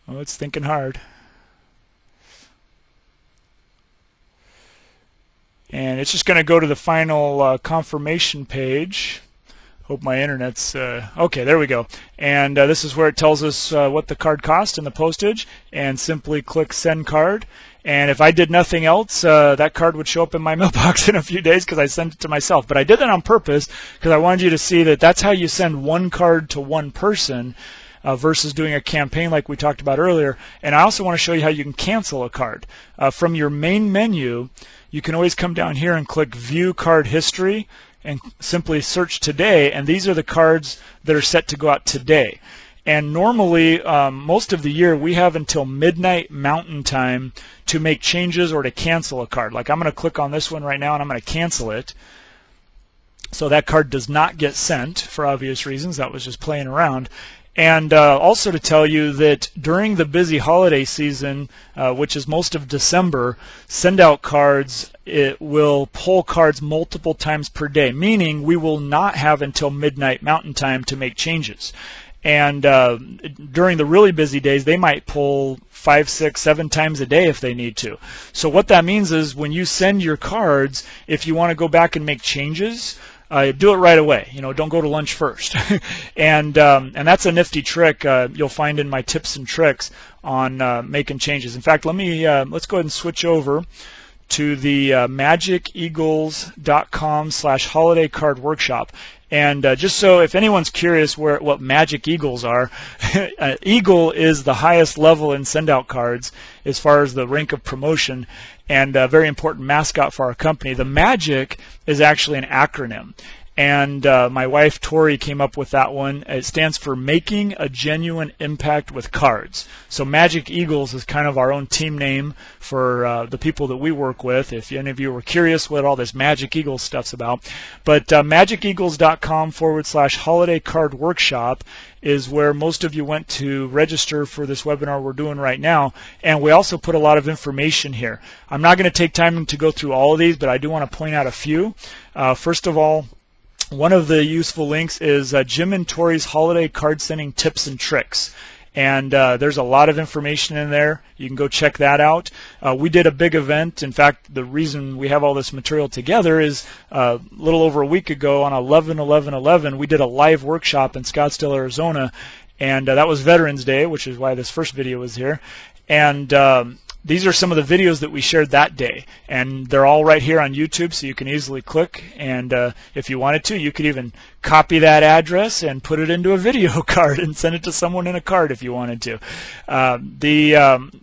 Oh, it's thinking hard. And it's just going to go to the final confirmation page. Hope my internet's okay. There we go. And this is where it tells us what the card cost and the postage. And simply click Send Card. And if I did nothing else, that card would show up in my mailbox in a few days because I sent it to myself. But I did that on purpose because I wanted you to see that that's how you send one card to one person versus doing a campaign like we talked about earlier. And I also want to show you how you can cancel a card. From your main menu, you can always come down here and click View Card History and simply search today, and these are the cards that are set to go out today. And normally, most of the year, we have until midnight Mountain Time to make changes or to cancel a card. Like I'm going to click on this one right now and I'm going to cancel it. So that card does not get sent for obvious reasons. That was just playing around. And also to tell you that during the busy holiday season, which is most of December, SendOutCards, it will pull cards multiple times per day, meaning we will not have until midnight Mountain Time to make changes. And during the really busy days, they might pull 5, 6, 7 times a day if they need to. So what that means is when you send your cards, if you want to go back and make changes, do it right away. You know, don't go to lunch first. and that's a nifty trick you'll find in my tips and tricks on making changes. In fact, let's go ahead and switch over to the magiceagles.com/holiday card workshop. And just so if anyone's curious what Magic Eagles are, Eagle is the highest level in SendOutCards as far as the rank of promotion, and a very important mascot for our company. The Magic is actually an acronym. and my wife Torrye came up with that one. It stands for Making a Genuine Impact with Cards. So Magic Eagles is kind of our own team name for the people that we work with, if any of you were curious what all this Magic Eagles stuff's about. But magiceagles.com/holiday card workshop is where most of you went to register for this webinar we're doing right now, and we also put a lot of information here. I'm not going to take time to go through all of these, but I do want to point out a few. First of all, one of the useful links is Jim and Torrye's holiday card sending tips and tricks. And there's a lot of information in there. You can go check that out. We did a big event. In fact, the reason we have all this material together is a little over a week ago on 11/11/11, we did a live workshop in Scottsdale, Arizona, and that was Veterans Day, which is why this first video was here. And these are some of the videos that we shared that day, and they're all right here on YouTube, so you can easily click, and if you wanted to, you could even copy that address and put it into a video card and send it to someone in a card if you wanted to.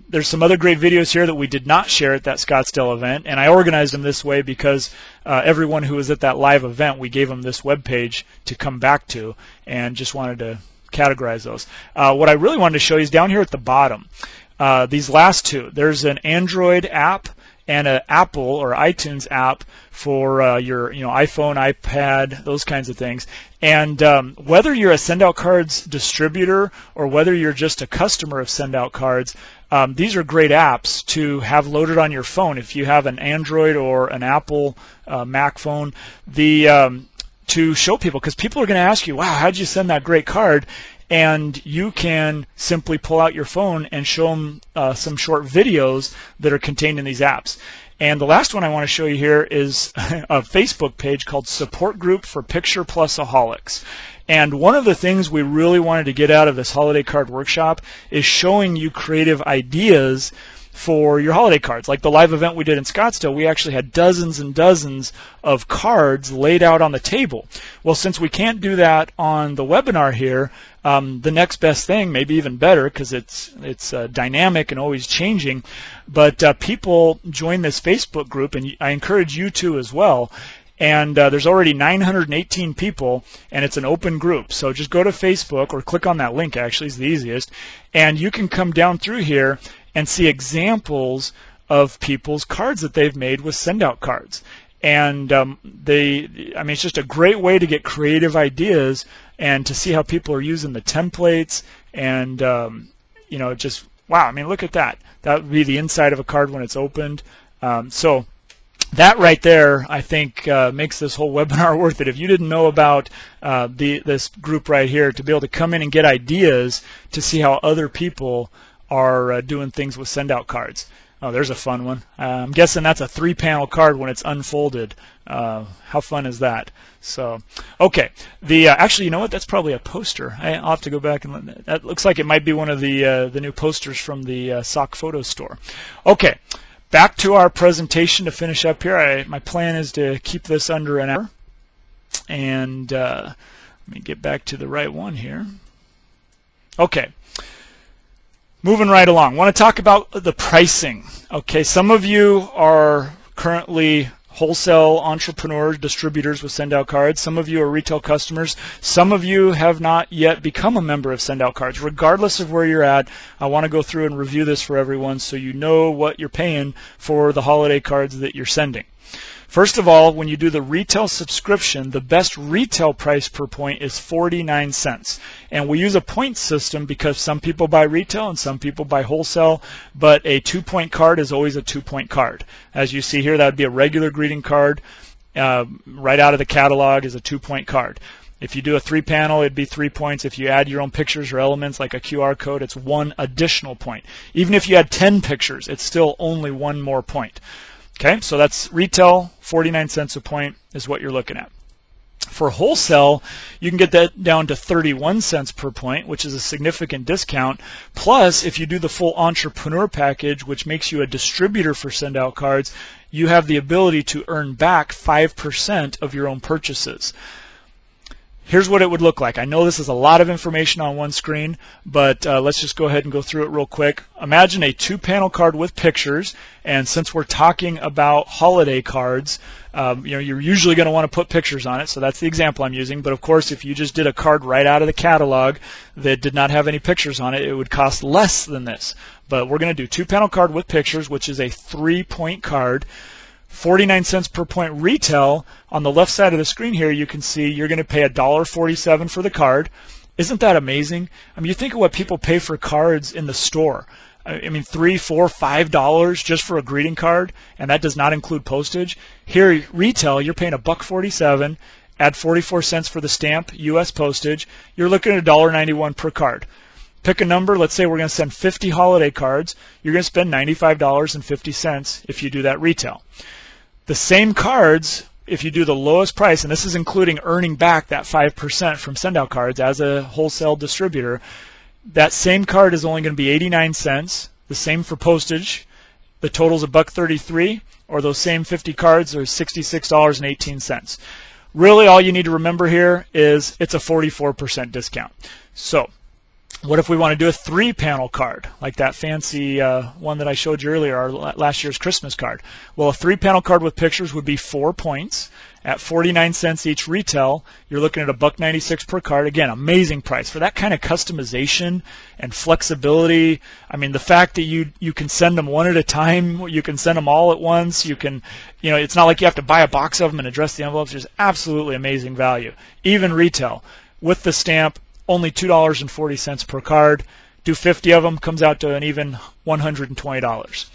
There's some other great videos here that we did not share at that Scottsdale event, and I organized them this way because everyone who was at that live event, we gave them this web page to come back to, and just wanted to categorize those. What I really wanted to show you is down here at the bottom. These last two, there's an Android app and an Apple or iTunes app for your iPhone, iPad, those kinds of things. And whether you're a SendOutCards distributor or whether you're just a customer of SendOutCards, these are great apps to have loaded on your phone. If you have an Android or an Apple Mac phone, to show people, because people are going to ask you, wow, how'd you send that great card? And you can simply pull out your phone and show them some short videos that are contained in these apps. And the last one I want to show you here is a Facebook page called Support Group for Picture Plusaholics. And one of the things we really wanted to get out of this holiday card workshop is showing you creative ideas for your holiday cards. Like the live event we did in Scottsdale, we actually had dozens and dozens of cards laid out on the table. Well, since we can't do that on the webinar here, the next best thing, maybe even better, because it's dynamic and always changing, but people join this Facebook group, and I encourage you to as well. And there's already 918 people, and it's an open group. So just go to Facebook or click on that link, actually, is the easiest, and you can come down through here and see examples of people's cards that they've made with SendOutCards. And it's just a great way to get creative ideas and to see how people are using the templates. And just wow! I mean, look at that. That would be the inside of a card when it's opened. So that right there, I think, makes this whole webinar worth it. If you didn't know about this group right here, to be able to come in and get ideas to see how other people are doing things with SendOutCards. Oh, there's a fun one. I'm guessing that's a 3-panel card when it's unfolded. How fun is that? So, okay. Actually, you know what? That's probably a poster. I'll have to go back and that looks like it might be one of the new posters from the Sock Photo Store. Okay, back to our presentation to finish up here. My plan is to keep this under an hour, and let me get back to the right one here. Okay. Moving right along, I want to talk about the pricing. Okay, some of you are currently wholesale entrepreneurs, distributors with SendOutCards. Some of you are retail customers. Some of you have not yet become a member of SendOutCards. Regardless of where you're at, I want to go through and review this for everyone so you know what you're paying for the holiday cards that you're sending. First of all, when you do the retail subscription, the best retail price per point is 49 cents. And we use a point system because some people buy retail and some people buy wholesale, but a 2-point card is always a 2-point card. As you see here, that would be a regular greeting card. Right out of the catalog is a 2-point card. If you do a 3-panel, it'd be 3 points. If you add your own pictures or elements like a QR code, it's 1 additional point. Even if you had 10 pictures, it's still only 1 more point. Okay, so that's retail, 49 cents a point is what you're looking at. For wholesale, you can get that down to 31 cents per point, which is a significant discount. Plus, if you do the full entrepreneur package, which makes you a distributor for SendOutCards, you have the ability to earn back 5% of your own purchases. Here's what it would look like. I know this is a lot of information on one screen, but let's just go ahead and go through it real quick. Imagine a 2-panel card with pictures, and since we're talking about holiday cards, you're usually going to want to put pictures on it, so that's the example I'm using. But of course, if you just did a card right out of the catalog that did not have any pictures on it, it would cost less than this. But we're going to do 2-panel card with pictures, which is a 3-point card. 49 cents per point retail. On the left side of the screen here, you can see you're going to pay $1.47 for the card. Isn't that amazing? I mean, you think of what people pay for cards in the store. I mean, $3, $4, $5 just for a greeting card, and that does not include postage. Here, retail, you're paying $1.47. Add 44 cents for the stamp, U.S. postage. You're looking at $1.91 per card. Pick a number. Let's say we're going to send 50 holiday cards. You're going to spend $95.50 if you do that retail. The same cards, if you do the lowest price, and this is including earning back that 5% from SendOutCards as a wholesale distributor, that same card is only going to be 89 cents, the same for postage. The total's $1.33, or those same 50 cards are $66.18. Really, all you need to remember here is it's a 44% discount. So, what if we want to do a 3-panel card, like that fancy one that I showed you earlier, our last year's Christmas card? Well, a 3-panel card with pictures would be 4 points at 49 cents each retail. You're looking at $1.96 per card. Again, amazing price for that kind of customization and flexibility. I mean, the fact that you can send them one at a time, you can send them all at once. You can, it's not like you have to buy a box of them and address the envelopes. There's absolutely amazing value. Even retail with the stamp. Only $2.40 per card. Do 50 of them, comes out to an even $120.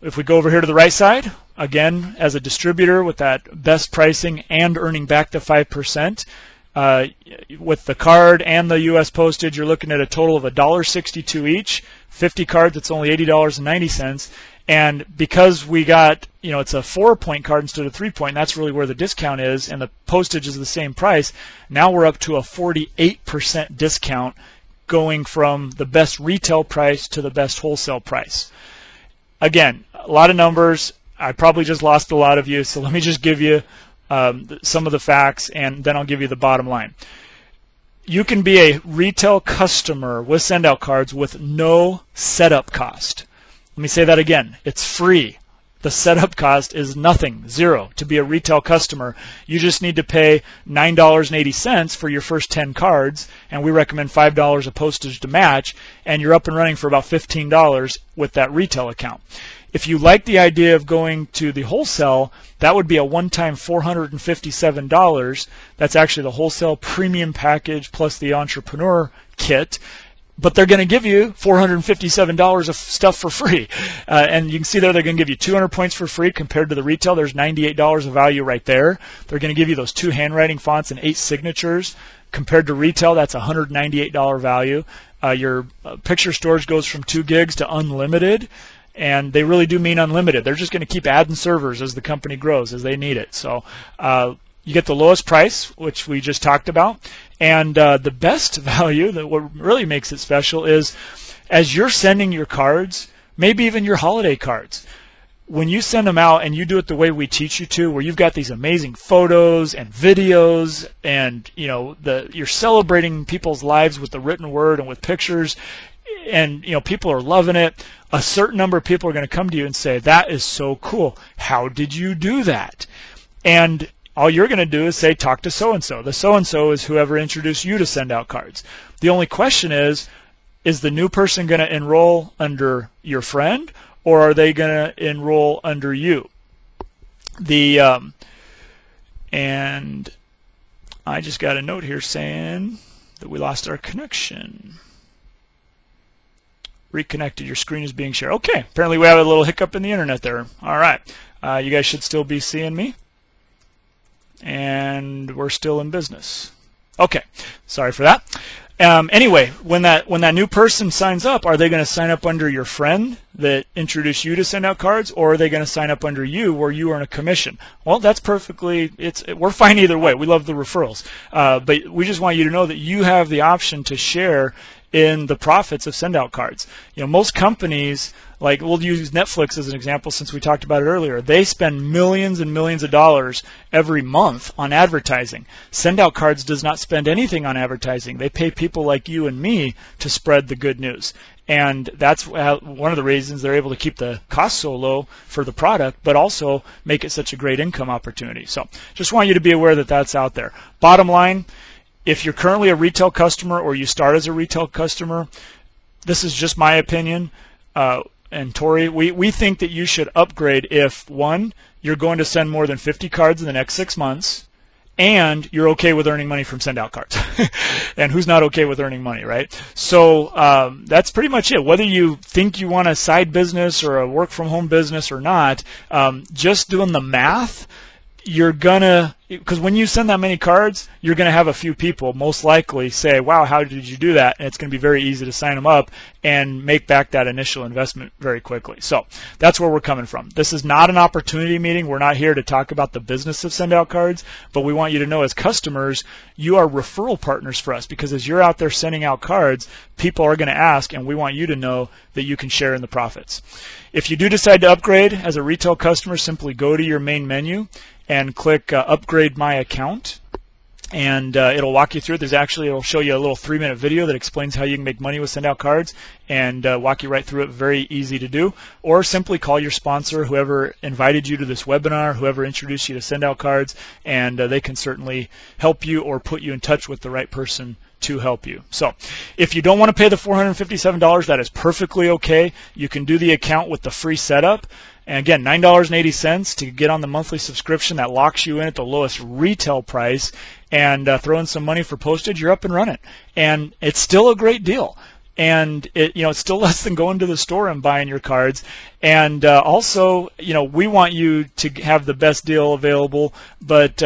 If we go over here to the right side, again, as a distributor with that best pricing and earning back the 5%, with the card and the U.S. postage, you're looking at a total of $1.62 each. 50 cards, it's only $80.90. And because we got, it's a 4-point card instead of 3-point, that's really where the discount is, and the postage is the same price. Now we're up to a 48% discount going from the best retail price to the best wholesale price. Again, a lot of numbers. I probably just lost a lot of you, so let me just give you some of the facts, and then I'll give you the bottom line. You can be a retail customer with SendOutCards with no setup cost. Let me say that again. It's free. The setup cost is nothing, zero, to be a retail customer. You just need to pay $9.80 for your first 10 cards, and we recommend $5 of postage to match, and you're up and running for about $15 with that retail account. If you like the idea of going to the wholesale, that would be a one-time $457. That's actually the wholesale premium package plus the entrepreneur kit. But they're going to give you $457 of stuff for free. And you can see there they're going to give you 200 points for free compared to the retail. There's $98 of value right there. They're going to give you those 2 handwriting fonts and 8 signatures. Compared to retail, that's $198 value. Your picture storage goes from 2 gigs to unlimited. And they really do mean unlimited. They're just going to keep adding servers as the company grows, as they need it. So you get the lowest price, which we just talked about. And the best value, that what really makes it special, is as you're sending your cards, maybe even your holiday cards, when you send them out and you do it the way we teach you to, where you've got these amazing photos and videos, and you're celebrating people's lives with the written word and with pictures, and people are loving it. A certain number of people are going to come to you and say, "That is so cool. How did you do that?" And all you're going to do is say, talk to so-and-so. The so-and-so is whoever introduced you to SendOutCards. The only question is the new person going to enroll under your friend, or are they going to enroll under you? And I just got a note here saying that we lost our connection. Reconnected. Your screen is being shared. Okay. Apparently we have a little hiccup in the internet there. All right. You guys should still be seeing me. And we're still in business. Okay, sorry for that. Anyway, when that new person signs up, are they going to sign up under your friend that introduced you to SendOutCards, or are they going to sign up under you where you earn a commission? Well, that's perfectly. We're fine either way. We love the referrals, but we just want you to know that you have the option to share in the profits of SendOutCards. You know, most companies, like we'll use Netflix as an example since we talked about it earlier, they spend millions and millions of dollars every month on advertising. SendOutCards does not spend anything on advertising. They pay people like you and me to spread the good news. And that's one of the reasons they're able to keep the cost so low for the product, but also make it such a great income opportunity. So just want you to be aware that that's out there. Bottom line, if you're currently a retail customer or you start as a retail customer, this is just my opinion, and Torrye, we think that you should upgrade if, one, you're going to send more than 50 cards in the next 6 months, and you're okay with earning money from SendOutCards. And who's not okay with earning money, right? So that's pretty much it. Whether you think you want a side business or a work-from-home business or not, just doing the math, you're gonna, because when you send that many cards, you're gonna have a few people most likely say, wow, how did you do that? And it's gonna be very easy to sign them up and make back that initial investment very quickly. So that's where we're coming from. This is not an opportunity meeting. We're not here to talk about the business of SendOutCards, but we want you to know as customers, you are referral partners for us, because as you're out there sending out cards, people are gonna ask, and we want you to know that you can share in the profits. If you do decide to upgrade as a retail customer, simply go to your main menu and click Upgrade My Account, and it'll walk you through it. It'll show you a little 3-minute video that explains how you can make money with SendOutCards, and walk you right through it. Very easy to do. Or simply call your sponsor, whoever invited you to this webinar, whoever introduced you to SendOutCards, and they can certainly help you or put you in touch with the right person to help you. So if you don't want to pay the $457, that is perfectly okay. You can do the account with the free setup. And again, $9.80 to get on the monthly subscription that locks you in at the lowest retail price, and throw in some money for postage, you're up and running. And it's still a great deal. And it's still less than going to the store and buying your cards. And also, we want you to have the best deal available, but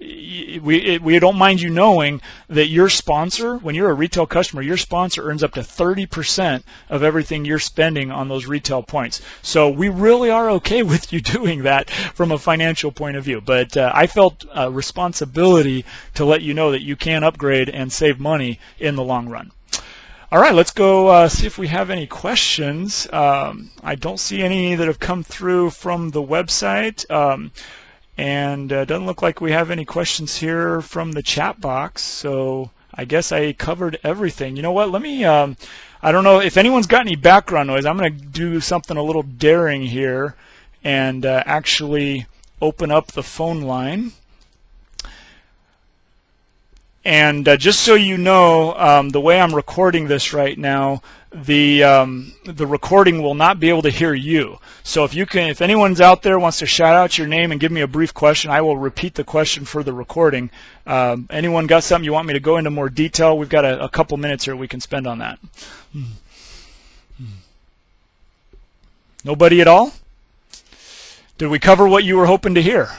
we don't mind you knowing that your sponsor, when you're a retail customer, your sponsor earns up to 30% of everything you're spending on those retail points. So we really are okay with you doing that from a financial point of view. But I felt a responsibility to let you know that you can upgrade and save money in the long run. All right, let's go see if we have any questions. I don't see any that have come through from the website. And it doesn't look like we have any questions here from the chat box, so I guess I covered everything. You know what? Let me, I don't know if anyone's got any background noise. I'm going to do something a little daring here and actually open up the phone line. And just so you know, the way I'm recording this right now, the recording will not be able to hear you. So if anyone's out there wants to shout out your name and give me a brief question, I will repeat the question for the recording. Anyone got something you want me to go into more detail? We've got a couple minutes here we can spend on that. Nobody at all? Did we cover what you were hoping to hear?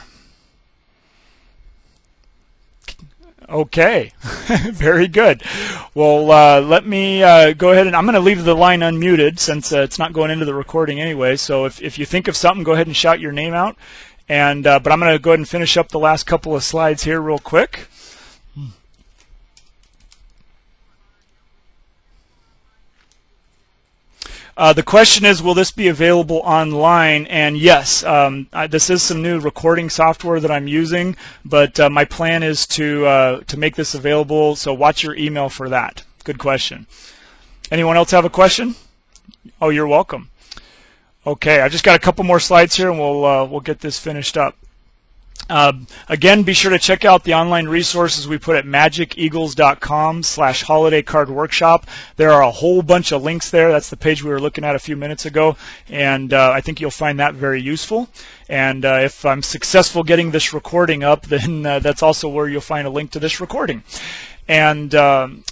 Okay, very good. Well, let me go ahead, and I'm going to leave the line unmuted since it's not going into the recording anyway. So if you think of something, go ahead and shout your name out. And but I'm going to go ahead and finish up the last couple of slides here real quick. The question is, will this be available online? And yes, this is some new recording software that I'm using, but my plan is to make this available, so watch your email for that. Good question. Anyone else have a question? Oh, you're welcome. Okay, I just got a couple more slides here, and we'll get this finished up. Again, be sure to check out the online resources we put at magiceagles.com/holiday-card-workshop. There are a whole bunch of links there. That's the page we were looking at a few minutes ago, and I think you'll find that very useful. And if I'm successful getting this recording up, then that's also where you'll find a link to this recording. And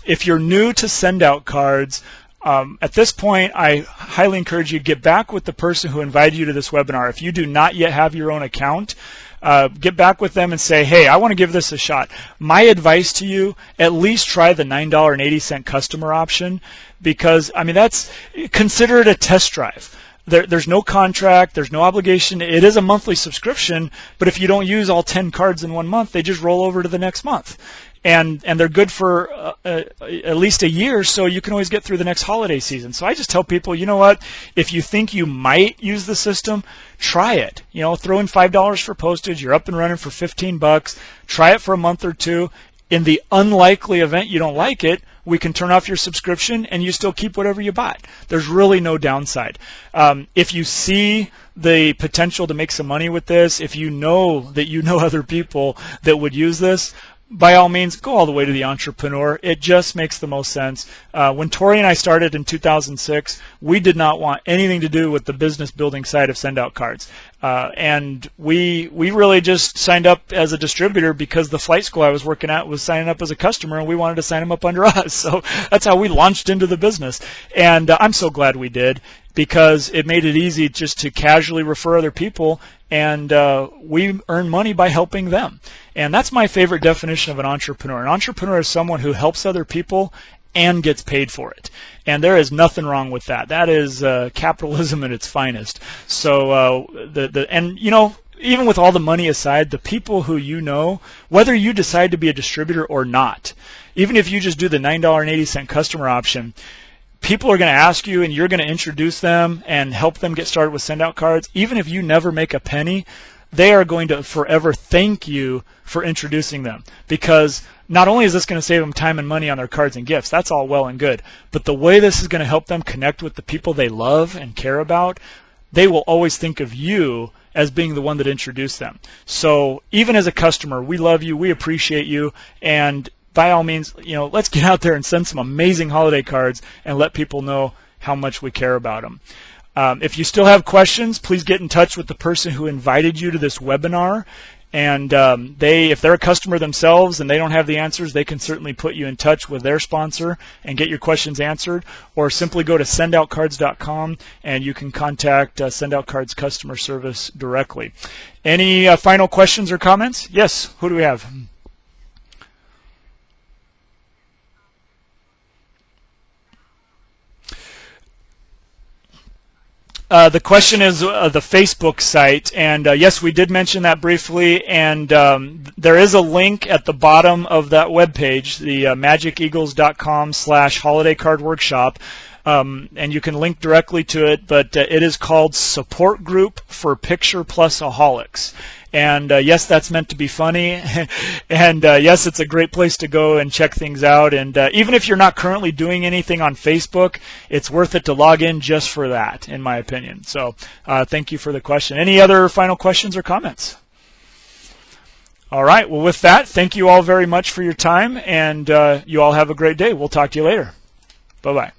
if you're new to SendOutCards, at this point, I highly encourage you to get back with the person who invited you to this webinar. If you do not yet have your own account, get back with them and say, hey, I want to give this a shot. My advice to you, at least try the $9.80 customer option, because, I mean, consider it a test drive. there's no contract, there's no obligation. It is a monthly subscription, but if you don't use all 10 cards in 1 month, they just roll over to the next month. And they're good for at least a year, so you can always get through the next holiday season. So I just tell people, you know what? If you think you might use the system, try it. You know, throw in $5 for postage. You're up and running for $15. Try it for a month or two. In the unlikely event you don't like it, we can turn off your subscription and you still keep whatever you bought. There's really no downside. If you see the potential to make some money with this, if you know that you know other people that would use this, by all means, go all the way to the entrepreneur. It just makes the most sense. When Torrye and I started in 2006, we did not want anything to do with the business building side of SendOutCards. And we really just signed up as a distributor because the flight school I was working at was signing up as a customer, and we wanted to sign them up under us. So that's how we launched into the business. And I'm so glad we did, because it made it easy just to casually refer other people, and we earn money by helping them. And that's my favorite definition of an entrepreneur. An entrepreneur is someone who helps other people and gets paid for it. And there is nothing wrong with that. That is capitalism at its finest. So and you know, even with all the money aside, the people who you know, whether you decide to be a distributor or not, even if you just do the $9.80 customer option, people are going to ask you, and you're going to introduce them and help them get started with SendOutCards. Even if you never make a penny, they are going to forever thank you for introducing them, because not only is this going to save them time and money on their cards and gifts, that's all well and good, but the way this is going to help them connect with the people they love and care about, they will always think of you as being the one that introduced them. So even as a customer, we love you, we appreciate you, and by all means, you know, let's get out there and send some amazing holiday cards and let people know how much we care about them. If you still have questions, please get in touch with the person who invited you to this webinar. And if they're a customer themselves and they don't have the answers, they can certainly put you in touch with their sponsor and get your questions answered. Or simply go to SendOutCards.com and you can contact SendOutCards customer service directly. Any final questions or comments? Yes, who do we have? The question is the Facebook site, and yes, we did mention that briefly, and there is a link at the bottom of that webpage, the magiceagles.com/holiday card workshop, and you can link directly to it, but it is called Support Group for Picture Plus-aholics. And yes, that's meant to be funny, and yes, it's a great place to go and check things out. And even if you're not currently doing anything on Facebook, it's worth it to log in just for that, in my opinion. So thank you for the question. Any other final questions or comments? All right, well, with that, thank you all very much for your time, and you all have a great day. We'll talk to you later. Bye-bye.